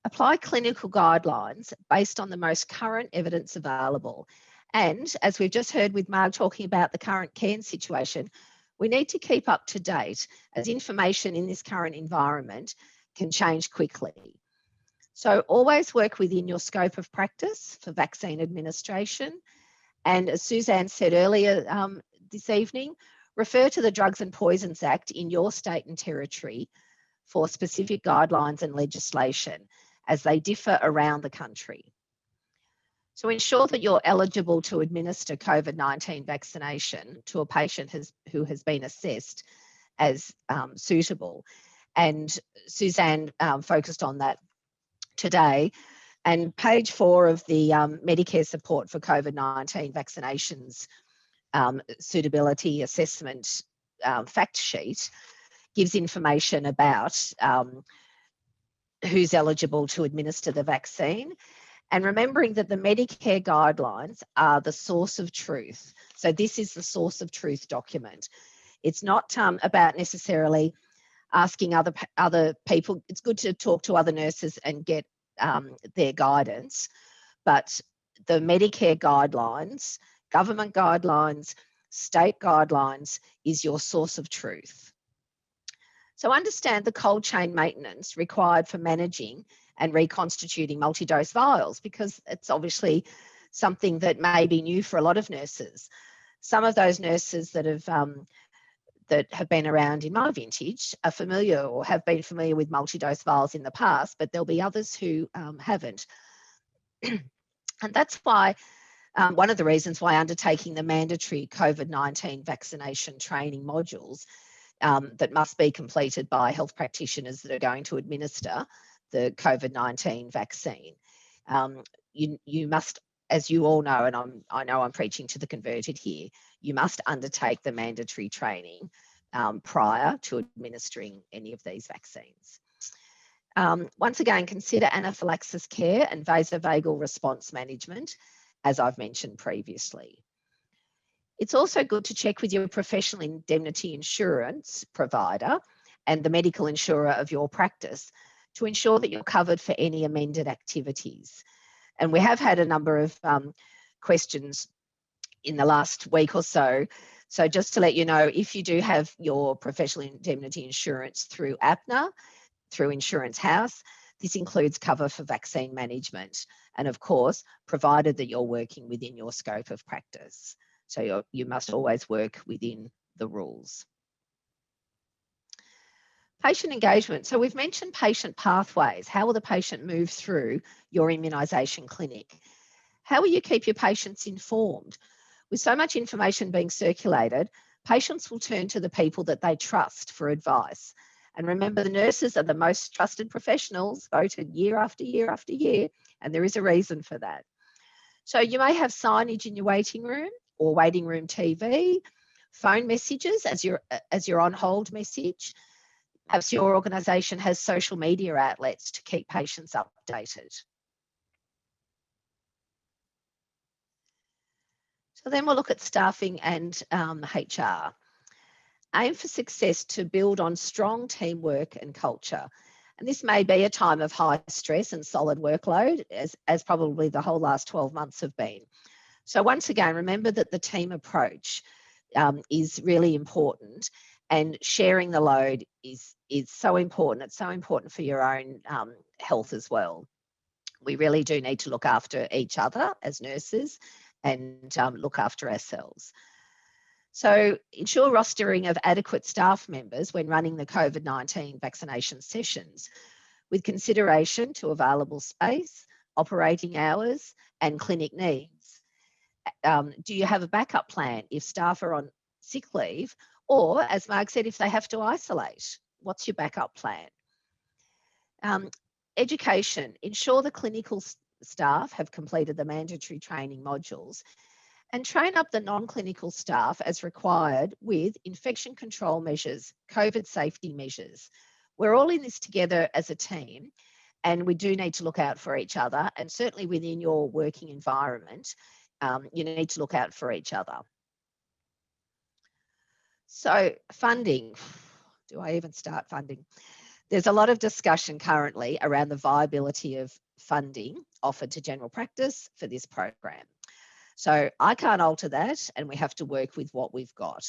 Apply clinical guidelines based on the most current evidence available. And as we've just heard with Marg talking about the current care situation, we need to keep up to date, as information in this current environment can change quickly. So always work within your scope of practice for vaccine administration. And as Suzanne said earlier this evening, refer to the Drugs and Poisons Act in your state and territory for specific guidelines and legislation as they differ around the country. So ensure that you're eligible to administer COVID-19 vaccination to a patient who has been assessed as suitable. And Suzanne focused on that today. And page 4 of the Medicare support for COVID-19 vaccinations suitability assessment fact sheet gives information about who's eligible to administer the vaccine. And remembering that the Medicare guidelines are the source of truth. So this is the source of truth document. It's not about necessarily asking other people. It's good to talk to other nurses and get their guidance, but the Medicare guidelines, government guidelines, state guidelines is your source of truth. So understand the cold chain maintenance required for managing and reconstituting multi-dose vials, because it's obviously something that may be new for a lot of nurses. Some of those nurses that have been around in my vintage are familiar or have been familiar with multi-dose vials in the past, but there'll be others who haven't. And that's why one of the reasons why undertaking the mandatory COVID-19 vaccination training modules that must be completed by health practitioners that are going to administer the COVID-19 vaccine. You must, as you all know, and I know I'm preaching to the converted here, you must undertake the mandatory training prior to administering any of these vaccines. Once again, consider anaphylaxis care and vasovagal response management, as I've mentioned previously. It's also good to check with your professional indemnity insurance provider and the medical insurer of your practice to ensure that you're covered for any amended activities. And we have had a number of questions in the last week or so So just to let you know, if you do have your professional indemnity insurance through APNA, through Insurance House, this includes cover for vaccine management. And of course, provided that you're working within your scope of practice. So you must always work within the rules. Patient engagement. So we've mentioned patient pathways. How will the patient move through your immunisation clinic? How will you keep your patients informed? With so much information being circulated, patients will turn to the people that they trust for advice. And remember, the nurses are the most trusted professionals, voted year after year after year, and there is a reason for that. So you may have signage in your waiting room or waiting room TV, phone messages as your on hold message. Perhaps your organisation has social media outlets to keep patients updated. So then we'll look at staffing and HR. Aim for success to build on strong teamwork and culture. And this may be a time of high stress and solid workload, as probably the whole last 12 months have been. So once again, remember that the team approach is really important, and sharing the load is so important. It's so important for your own health as well. We really do need to look after each other as nurses and look after ourselves. So ensure rostering of adequate staff members when running the COVID-19 vaccination sessions, with consideration to available space, operating hours, and clinic needs. Do you have a backup plan if staff are on sick leave, or, as Marg said, if they have to isolate? What's your backup plan? Education. Ensure the clinical staff have completed the mandatory training modules, and train up the non-clinical staff as required with infection control measures, COVID safety measures. We're all in this together as a team, and we do need to look out for each other, and certainly within your working environment, you need to look out for each other. So funding, do I even start funding? There's a lot of discussion currently around the viability of funding offered to general practice for this program. So I can't alter that, and we have to work with what we've got.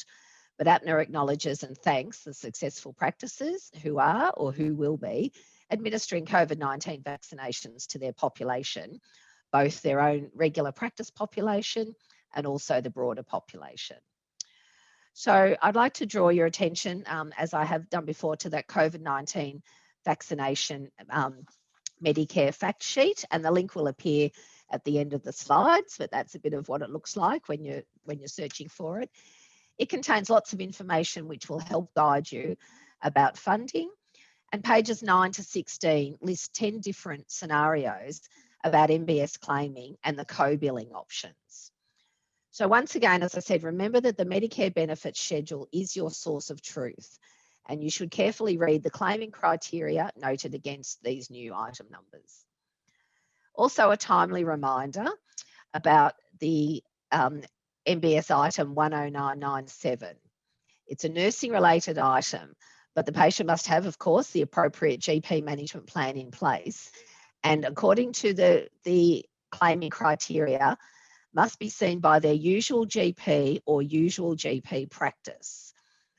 But APNA acknowledges and thanks the successful practices who are or who will be administering COVID-19 vaccinations to their population, both their own regular practice population and also the broader population. So I'd like to draw your attention, as I have done before, to that COVID-19 vaccination Medicare fact sheet, and the link will appear at the end of the slides, but that's a bit of what it looks like when you're searching for it. It contains lots of information which will help guide you about funding, and pages 9 to 16 list 10 different scenarios about MBS claiming and the co-billing options. So once again, as I said, remember that the Medicare benefits schedule is your source of truth, and you should carefully read the claiming criteria noted against these new item numbers. Also, a timely reminder about the MBS item 10997. It's a nursing related item, but the patient must have, of course, the appropriate GP management plan in place. And according to the claiming criteria, must be seen by their usual GP or usual GP practice.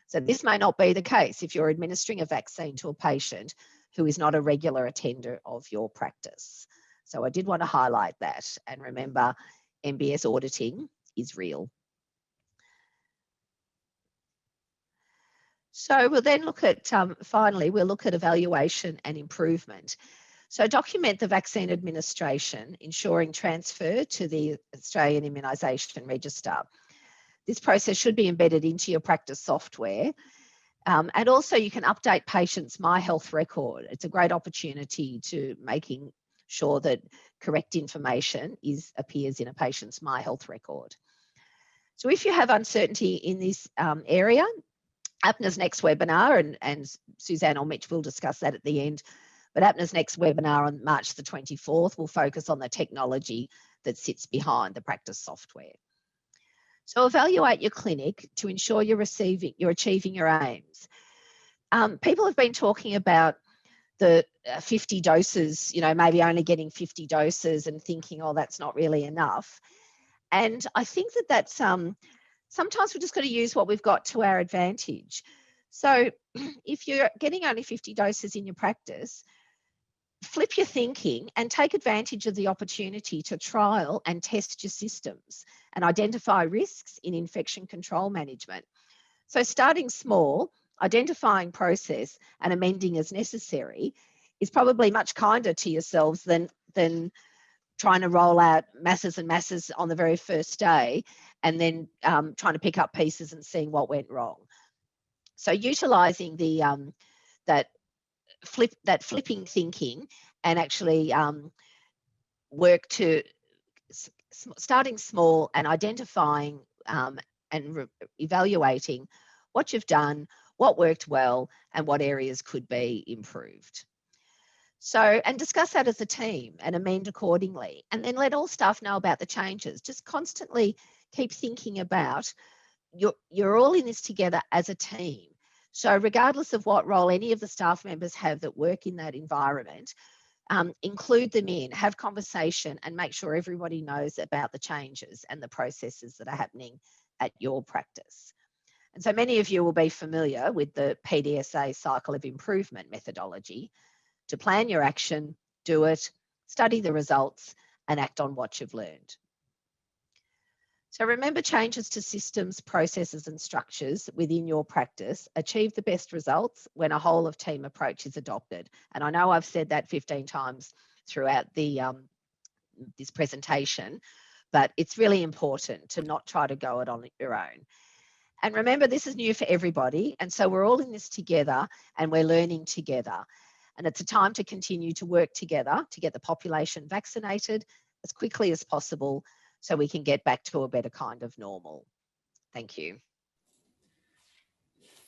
So this may not be the case if you're administering a vaccine to a patient who is not a regular attender of your practice. So I did want to highlight that, and remember, MBS auditing is real. So we'll then look at, finally, we'll look at evaluation and improvement. So document the vaccine administration, ensuring transfer to the Australian Immunisation Register. This process should be embedded into your practice software. And also you can update patients' My Health record. It's a great opportunity to making sure that correct information appears in a patient's My Health record. So if you have uncertainty in this area, APNA's next webinar, and Suzanne or Mitch will discuss that at the end, but APNA's next webinar on March the 24th will focus on the technology that sits behind the practice software. So evaluate your clinic to ensure you're achieving your aims. People have been talking about the 50 doses, maybe only getting 50 doses and thinking, oh, that's not really enough. And I think that that's sometimes we've just got to use what we've got to our advantage. So if you're getting only 50 doses in your practice, flip your thinking and take advantage of the opportunity to trial and test your systems and identify risks in infection control management. So starting small, identifying process and amending as necessary is probably much kinder to yourselves than trying to roll out masses and masses on the very first day and then trying to pick up pieces and seeing what went wrong. So utilising the flipping thinking and actually work to starting small and identifying and evaluating what you've done, what worked well, and what areas could be improved. So, and discuss that as a team and amend accordingly. And then let all staff know about the changes. Just constantly keep thinking about you're all in this together as a team. So regardless of what role any of the staff members have that work in that environment, include them in, have conversation and make sure everybody knows about the changes and the processes that are happening at your practice. And so many of you will be familiar with the PDSA cycle of improvement methodology to plan your action, do it, study the results and act on what you've learned. So remember, changes to systems, processes and structures within your practice achieve the best results when a whole of team approach is adopted. And I know I've said that 15 times throughout the this presentation, but it's really important to not try to go it on your own. And remember, this is new for everybody. And so we're all in this together and we're learning together. And it's a time to continue to work together to get the population vaccinated as quickly as possible so we can get back to a better kind of normal. Thank you.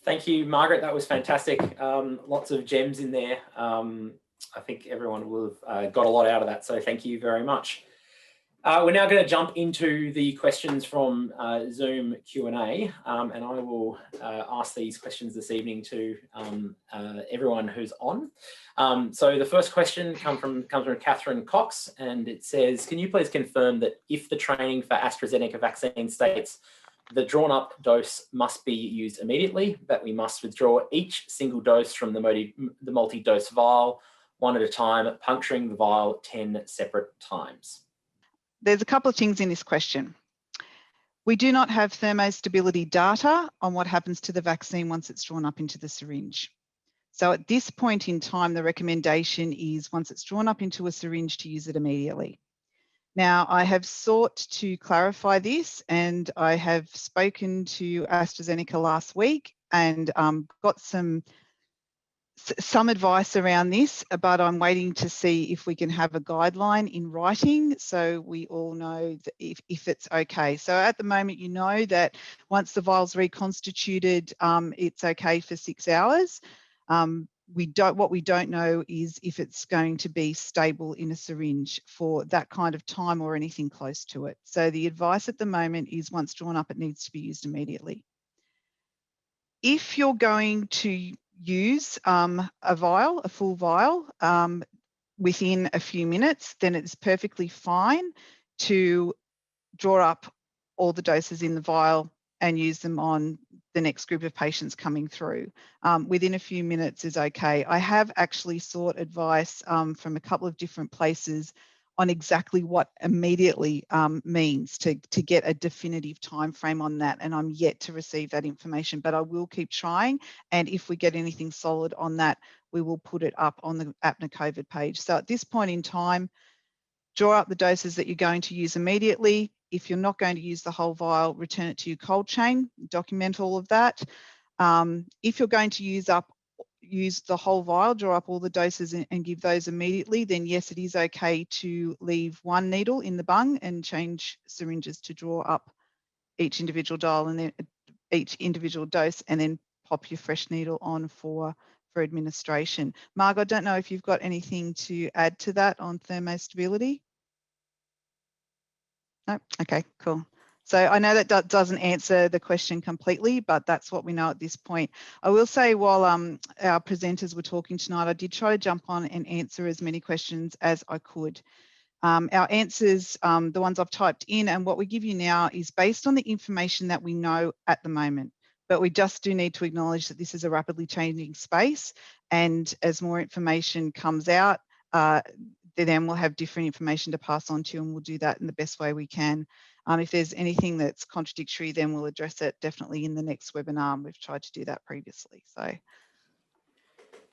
Thank you, Margaret. That was fantastic. Lots of gems in there. I think everyone will have got a lot out of that. So thank you very much. We're now going to jump into the questions from Zoom Q&A, and I will ask these questions this evening to everyone who's on. So the first question comes from Catherine Cox, and it says, can you please confirm that if the training for AstraZeneca vaccine states the drawn up dose must be used immediately, that we must withdraw each single dose from the multi-dose vial one at a time, puncturing the vial 10 separate times? There's a couple of things in this question. We do not have thermostability data on what happens to the vaccine once it's drawn up into the syringe. So at this point in time, the recommendation is once it's drawn up into a syringe to use it immediately. Now, I have sought to clarify this and I have spoken to AstraZeneca last week and got some advice around this, but I'm waiting to see if we can have a guideline in writing so we all know that if it's okay. So at the moment, you know that once the vial's reconstituted, it's okay for 6 hours. What we don't know is if it's going to be stable in a syringe for that kind of time or anything close to it. So the advice at the moment is once drawn up, it needs to be used immediately. If you're going to use a full vial within a few minutes, then it's perfectly fine to draw up all the doses in the vial and use them on the next group of patients coming through. Within a few minutes is okay. I have actually sought advice from a couple of different places on exactly what immediately means to get a definitive time frame on that, and I'm yet to receive that information, but I will keep trying, and if we get anything solid on that, we will put it up on the APNA COVID page. So at this point in time, draw up the doses that you're going to use immediately. If you're not going to use the whole vial, return it to your cold chain, document all of that. If you're going to use the whole vial, draw up all the doses and give those immediately, then yes, it is okay to leave one needle in the bung and change syringes to draw up each individual dial and then each individual dose and then pop your fresh needle on for administration. Marg, I don't know if you've got anything to add to that on thermostability? No? Okay, cool. So I know that doesn't answer the question completely, but that's what we know at this point. I will say while our presenters were talking tonight, I did try to jump on and answer as many questions as I could. Our answers, the ones I've typed in and what we give you now is based on the information that we know at the moment. But we just do need to acknowledge that this is a rapidly changing space, and as more information comes out, then we'll have different information to pass on to you, and we'll do that in the best way we can. If there's anything that's contradictory, then we'll address it definitely in the next webinar. We've tried to do that previously. So.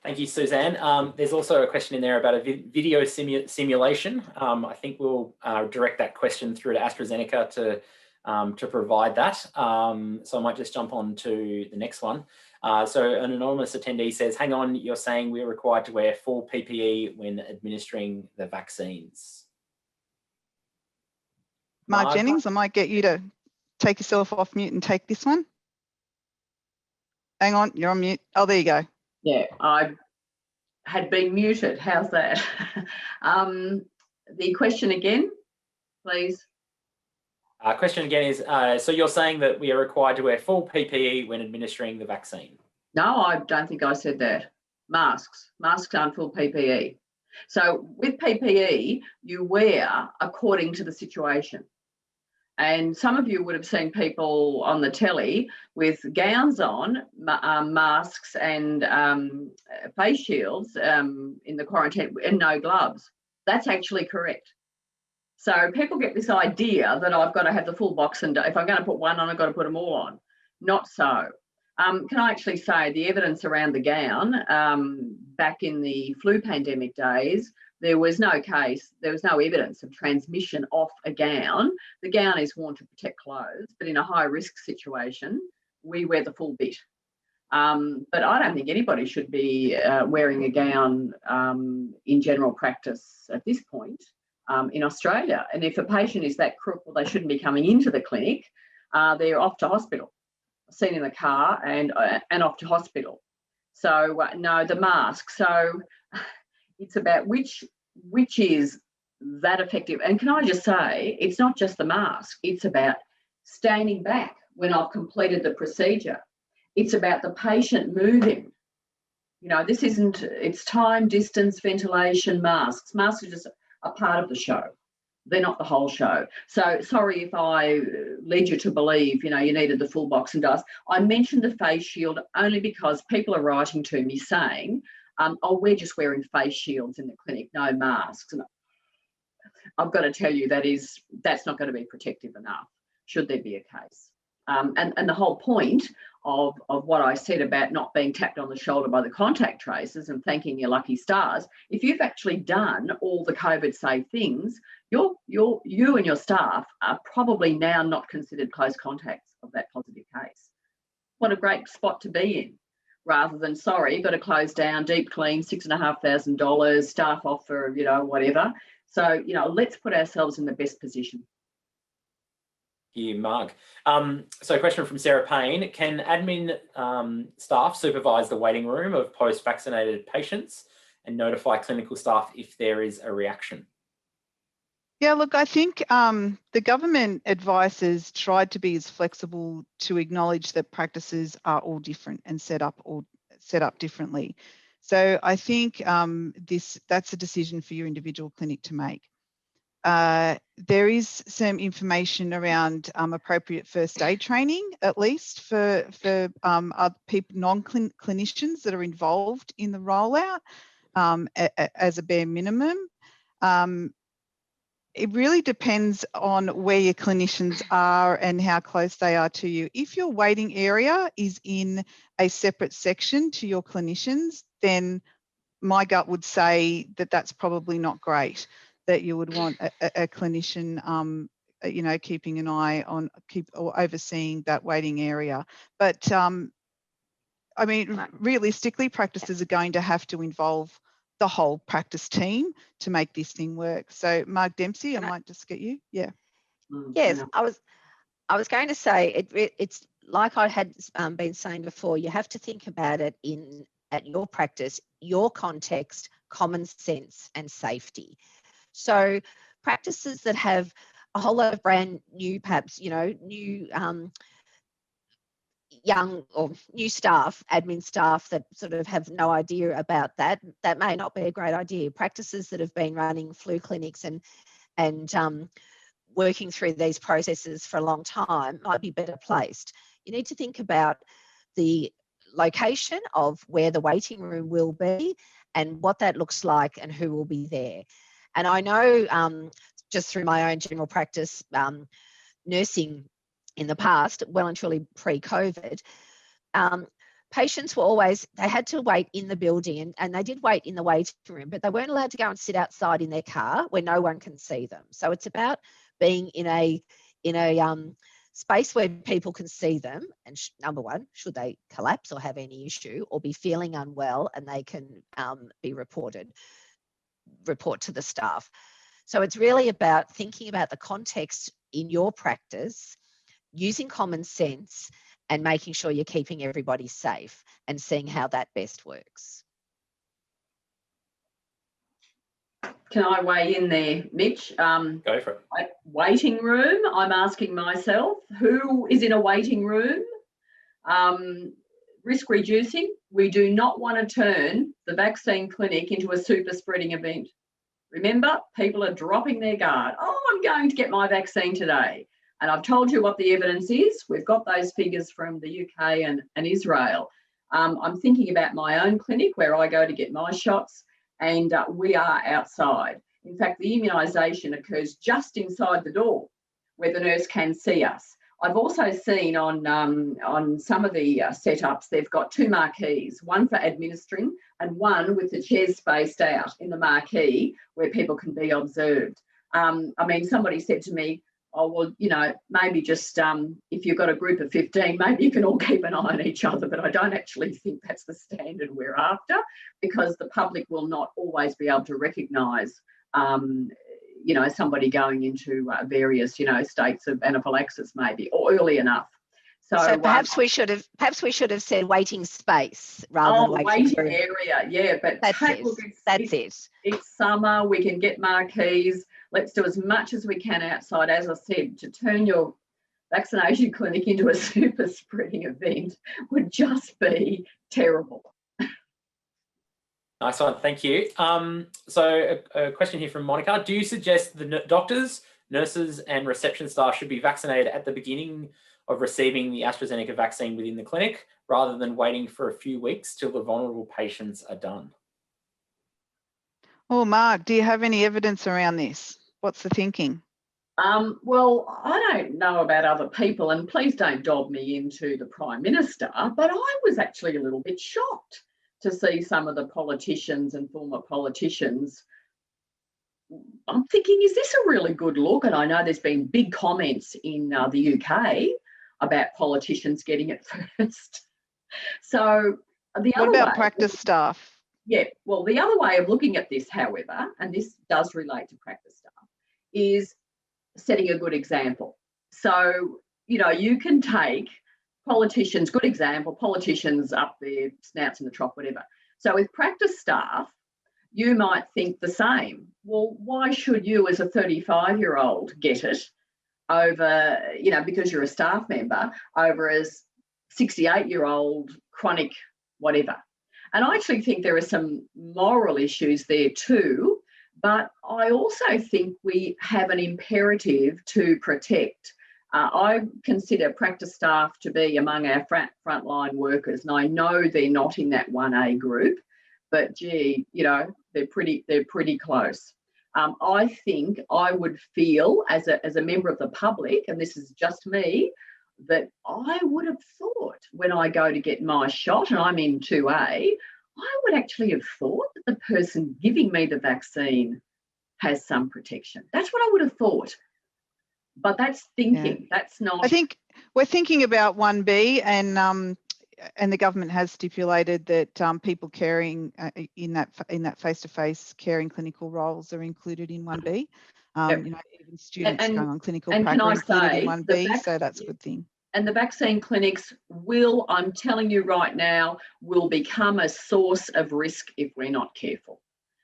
Thank you, Suzanne. There's also a question in there about a video simulation. I think we'll direct that question through to AstraZeneca to provide that. So I might just jump on to the next one. So an anonymous attendee says, hang on, you're saying we're required to wear full PPE when administering the vaccines? Marg Jennings, I might get you to take yourself off mute and take this one. Hang on, you're on mute. Oh, there you go. Yeah, I had been muted. How's that? The question again, please. Question again is, so you're saying that we are required to wear full PPE when administering the vaccine? No, I don't think I said that. Masks aren't full PPE. So with PPE, you wear according to the situation. And some of you would have seen people on the telly with gowns on, masks and face shields in the quarantine and no gloves. That's actually correct. So people get this idea that I've got to have the full box, and if I'm going to put one on, I've got to put them all on. Not so. Can I actually say the evidence around the gown, back in the flu pandemic days, there was no evidence of transmission off a gown. The gown is worn to protect clothes, but in a high risk situation, we wear the full bit. But I don't think anybody should be wearing a gown in general practice at this point in Australia. And if a patient is that crook, well, they shouldn't be coming into the clinic. They're off to hospital, seen in the car and off to hospital. So no, the mask. So it's about which is that effective. And can I just say, it's not just the mask. It's about standing back when I've completed the procedure. It's about the patient moving. You know, this isn't, it's time, distance, ventilation, masks. Masks are just a part of the show. They're not the whole show. So sorry if I led you to believe, you know, you needed the full box and dust. I mentioned the face shield only because people are writing to me saying, oh, we're just wearing face shields in the clinic, no masks. And I've got to tell you that's not going to be protective enough, should there be a case. And the whole point of what I said about not being tapped on the shoulder by the contact tracers and thanking your lucky stars, if you've actually done all the COVID safe things, you and your staff are probably now not considered close contacts of that positive case. What a great spot to be in, rather than, sorry, got to close down, deep clean, $6,500, staff off for, you know, whatever. So, you know, let's put ourselves in the best position. Thank you, Marg. So a question from Sarah Payne. Can admin staff supervise the waiting room of post-vaccinated patients and notify clinical staff if there is a reaction? Yeah, look, I think the government advice tried to be as flexible to acknowledge that practices are all different and set up differently. So I think that's a decision for your individual clinic to make. There is some information around appropriate first aid training, at least for people, non-clinicians that are involved in the rollout as a bare minimum. It really depends on where your clinicians are and how close they are to you. If your waiting area is in a separate section to your clinicians, then my gut would say that that's probably not great, that you would want a clinician, you know, keeping an eye on, or overseeing that waiting area. But I mean, realistically, practices are going to have to involve the whole practice team to make this thing work. So Marg Dempsey, I might just get you. Yeah. Yes, I was going to say it's like I had been saying before. You have to think about it at your practice, your context, common sense, and safety. So practices that have a whole lot of brand new, perhaps, you know, new young or new staff, admin staff that sort of have no idea about that may not be a great idea. Practices that have been running flu clinics and and working through these processes for a long time might be better placed. You need to think about the location of where the waiting room will be and what that looks like and who will be there. And I know just through my own general practice nursing in the past, well and truly pre-COVID, patients were always, they had to wait in the building, and they did wait in the waiting room, but they weren't allowed to go and sit outside in their car where no one can see them. So it's about being in a space where people can see them, and number one, should they collapse or have any issue or be feeling unwell, and they can report to the staff. So it's really about thinking about the context in your practice, using common sense, and making sure you're keeping everybody safe and seeing how that best works. Can I weigh in there, Mitch? Go for it. Waiting room, I'm asking myself, who is in a waiting room? Risk reducing. We do not want to turn the vaccine clinic into a super spreading event. Remember, people are dropping their guard. Oh, I'm going to get my vaccine today. And I've told you what the evidence is. We've got those figures from the UK and Israel. I'm thinking about my own clinic where I go to get my shots, and we are outside. In fact, the immunisation occurs just inside the door where the nurse can see us. I've also seen on some of the setups, they've got two marquees, one for administering and one with the chairs spaced out in the marquee where people can be observed. I mean, somebody said to me, oh, well, you know, maybe just if you've got a group of 15, maybe you can all keep an eye on each other. But I don't actually think that's the standard we're after, because the public will not always be able to recognise, you know, somebody going into various, you know, states of anaphylaxis maybe, or early enough. So perhaps we should have said waiting space rather than waiting area. Yeah, but that's it. It's summer. We can get marquees. Let's do as much as we can outside. As I said, to turn your vaccination clinic into a super spreading event would just be terrible. Nice one, thank you. So a question here from Monica. Do you suggest the doctors, nurses and reception staff should be vaccinated at the beginning of receiving the AstraZeneca vaccine within the clinic rather than waiting for a few weeks till the vulnerable patients are done? Oh, Marg, do you have any evidence around this? What's the thinking? Well, I don't know about other people, and please don't dob me into the Prime Minister, but I was actually a little bit shocked to see some of the politicians and former politicians. I'm thinking, is this a really good look? And I know there's been big comments in the UK about politicians getting it first. So what about practice staff? Yeah, well, the other way of looking at this, however, and this does relate to practice staff, is setting a good example. So, you know, you can take politicians, good example, politicians up their snouts in the trough, whatever. So with practice staff, you might think the same. Well, why should you as a 35-year-old get it over, you know, because you're a staff member, over as 68-year-old chronic whatever? And I actually think there are some moral issues there too, but I also think we have an imperative to protect. I consider practice staff to be among our frontline workers, and I know they're not in that 1A group, but gee, you know, they're pretty close. I think I would feel as a member of the public, and this is just me, that I would have thought when I go to get my shot and I'm in 2A, I would actually have thought that the person giving me the vaccine has some protection. That's what I would have thought. But that's thinking. Yeah. That's not. I think we're thinking about 1B, and the government has stipulated that people caring in that face-to-face caring clinical roles are included in 1B. You know, even students going on clinical practice are included in 1B, so that's a good thing. And the vaccine clinics will, I'm telling you right now, will become a source of risk if we're not careful.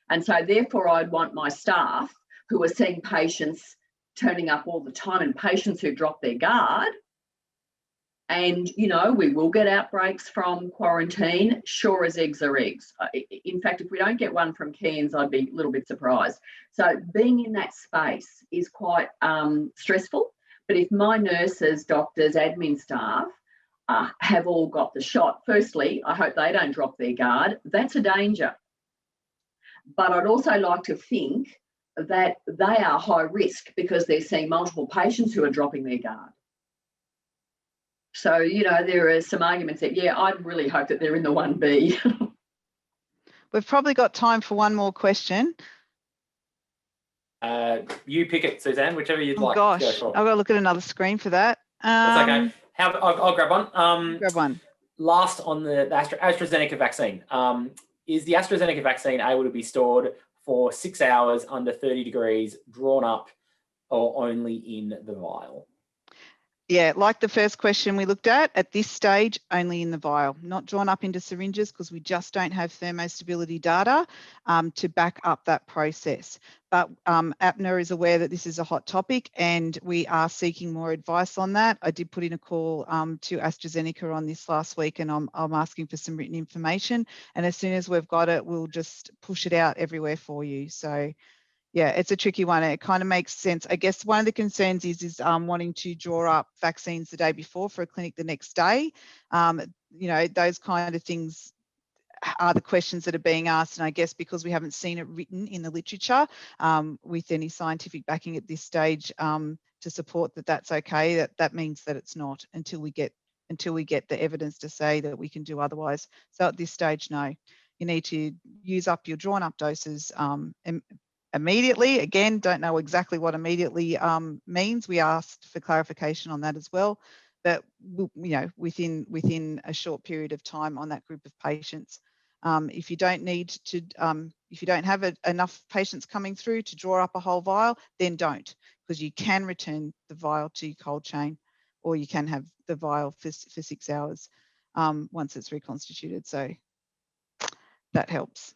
And so therefore I'd want my staff who are seeing patients turning up all the time and patients who drop their guard, And, we will get outbreaks from quarantine, sure as eggs are eggs. In fact, if we don't get one from Cairns, I'd be a little bit surprised. So being in that space is quite stressful. But if my nurses, doctors, admin staff have all got the shot, firstly, I hope they don't drop their guard. That's a danger. But I'd also like to think that they are high risk because they're seeing multiple patients who are dropping their guard. So, there are some arguments that, I'd really hope that they're in the 1B. We've probably got time for one more question. You pick it, Suzanne, whichever you'd like. Gosh, to go for. I've got to look at another screen for that. That's okay. I'll grab one. Grab one. Last on the AstraZeneca vaccine. Is the AstraZeneca vaccine able to be stored for 6 hours under 30 degrees, drawn up, or only in the vial? Yeah, like the first question we looked at this stage, only in the vial, not drawn up into syringes because we just don't have thermostability data to back up that process. But APNA is aware that this is a hot topic and we are seeking more advice on that. I did put in a call to AstraZeneca on this last week and I'm asking for some written information. And as soon as we've got it, we'll just push it out everywhere for you. So yeah, it's a tricky one. It kind of makes sense. I guess one of the concerns is wanting to draw up vaccines the day before for a clinic the next day. Those kind of things are the questions that are being asked. And I guess because we haven't seen it written in the literature with any scientific backing at this stage to support that that's okay, that means that it's not until we get the evidence to say that we can do otherwise. So at this stage, no. You need to use up your drawn up doses immediately. Again, don't know exactly what immediately means. We asked for clarification on that as well, but within a short period of time on that group of patients. If you don't need to, if you don't have enough patients coming through to draw up a whole vial, then don't, because you can return the vial to your cold chain, or you can have the vial for 6 hours once it's reconstituted. So that helps.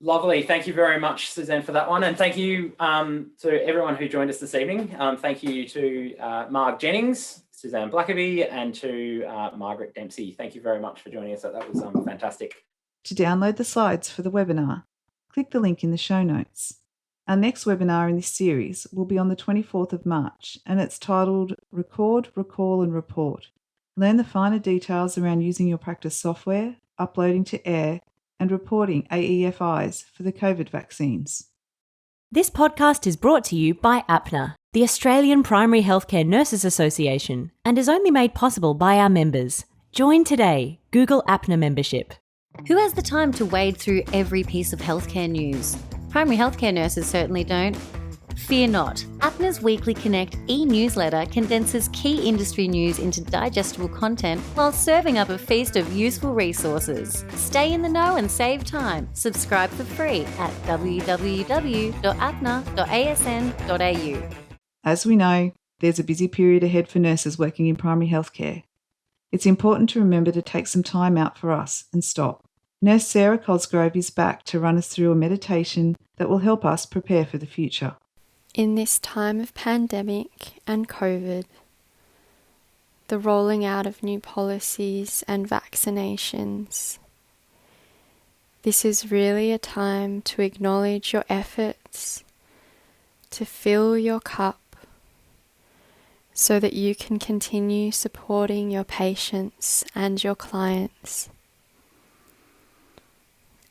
Lovely. Thank you very much, Suzanne, for that one. And thank you to everyone who joined us this evening. Thank you to Marg Jennings, Suzanne Blackeby, and to Margaret Dempsey. Thank you very much for joining us. That was fantastic. To download the slides for the webinar, click the link in the show notes. Our next webinar in this series will be on the 24th of March, and it's titled Record, Recall and Report. Learn the finer details around using your practice software, uploading to AIR, and reporting AEFIs for the COVID vaccines. This podcast is brought to you by APNA, the Australian Primary Healthcare Nurses Association, and is only made possible by our members. Join today. Google APNA membership. Who has the time to wade through every piece of healthcare news? Primary healthcare nurses certainly don't. Fear not. APNA's Weekly Connect e-newsletter condenses key industry news into digestible content while serving up a feast of useful resources. Stay in the know and save time. Subscribe for free at www.apna.asn.au. As we know, there's a busy period ahead for nurses working in primary healthcare. It's important to remember to take some time out for us and stop. Nurse Sarah Cosgrave is back to run us through a meditation that will help us prepare for the future. In this time of pandemic and COVID, the rolling out of new policies and vaccinations, this is really a time to acknowledge your efforts, to fill your cup so that you can continue supporting your patients and your clients.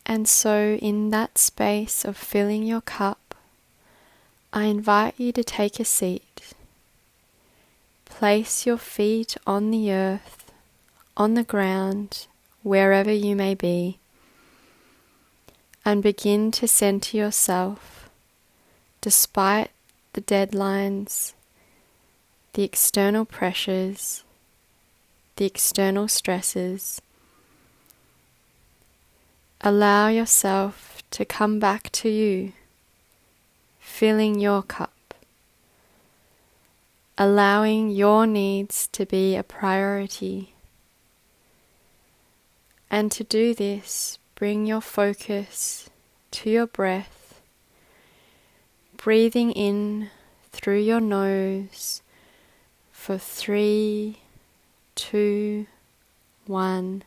And so in that space of filling your cup, I invite you to take a seat. Place your feet on the earth, on the ground, wherever you may be, and begin to center yourself despite the deadlines, the external pressures, the external stresses. Allow yourself to come back to you, filling your cup, allowing your needs to be a priority. And to do this, bring your focus to your breath, breathing in through your nose, for 3, 2, 1,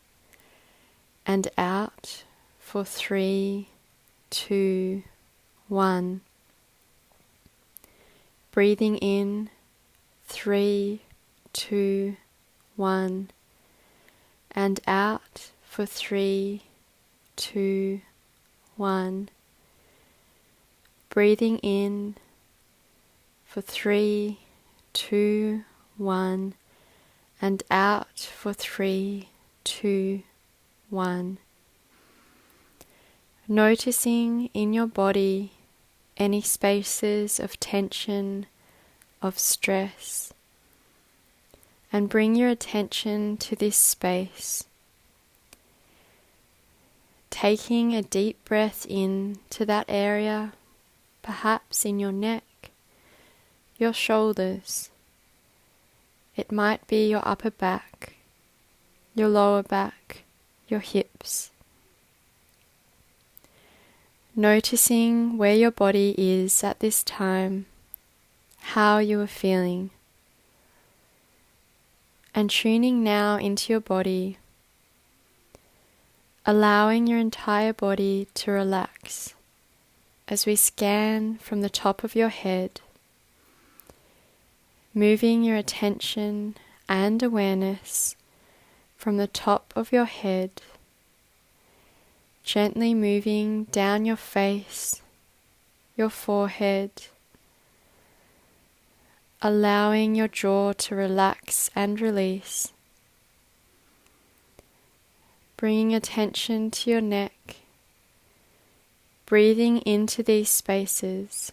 and out for 3, 2, 1. Breathing in 3, 2, 1, and out for 3, 2, 1. Breathing in for 3, 2, 1, and out for 3, 2, 1. Noticing in your body any spaces of tension, of stress, and bring your attention to this space. Taking a deep breath in to that area, perhaps in your neck, your shoulders. It might be your upper back, your lower back, your hips. Noticing where your body is at this time, how you are feeling, and tuning now into your body, allowing your entire body to relax as we scan from the top of your head, moving your attention and awareness from the top of your head, gently moving down your face, your forehead, allowing your jaw to relax and release, bringing attention to your neck, breathing into these spaces.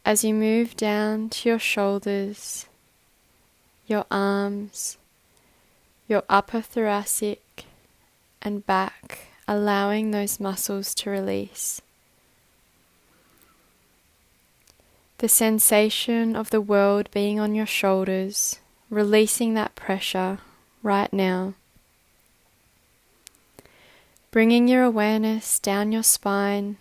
As you move down to your shoulders, your arms, your upper thoracic and back, allowing those muscles to release. The sensation of the world being on your shoulders, releasing that pressure right now. Bringing your awareness down your spine,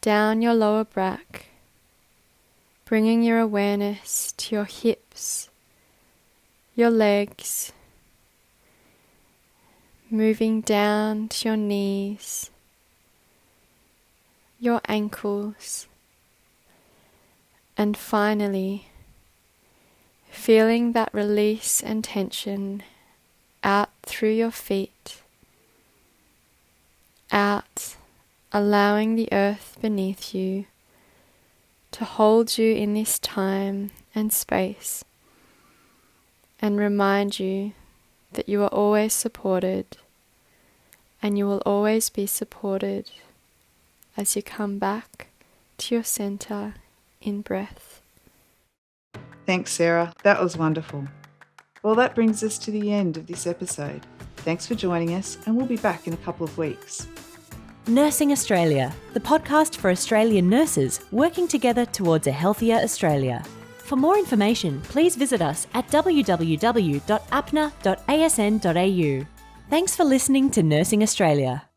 down your lower back, bringing your awareness to your hips, your legs, moving down to your knees, your ankles, and finally, feeling that release and tension out through your feet, out, allowing the earth beneath you to hold you in this time and space, and remind you that you are always supported, and you will always be supported as you come back to your center in breath. Thanks, Sarah. That was wonderful. Well, that brings us to the end of this episode. Thanks for joining us, and we'll be back in a couple of weeks. Nursing Australia, the podcast for Australian nurses working together towards a healthier Australia. For more information, please visit us at www.apna.asn.au. Thanks for listening to Nursing Australia.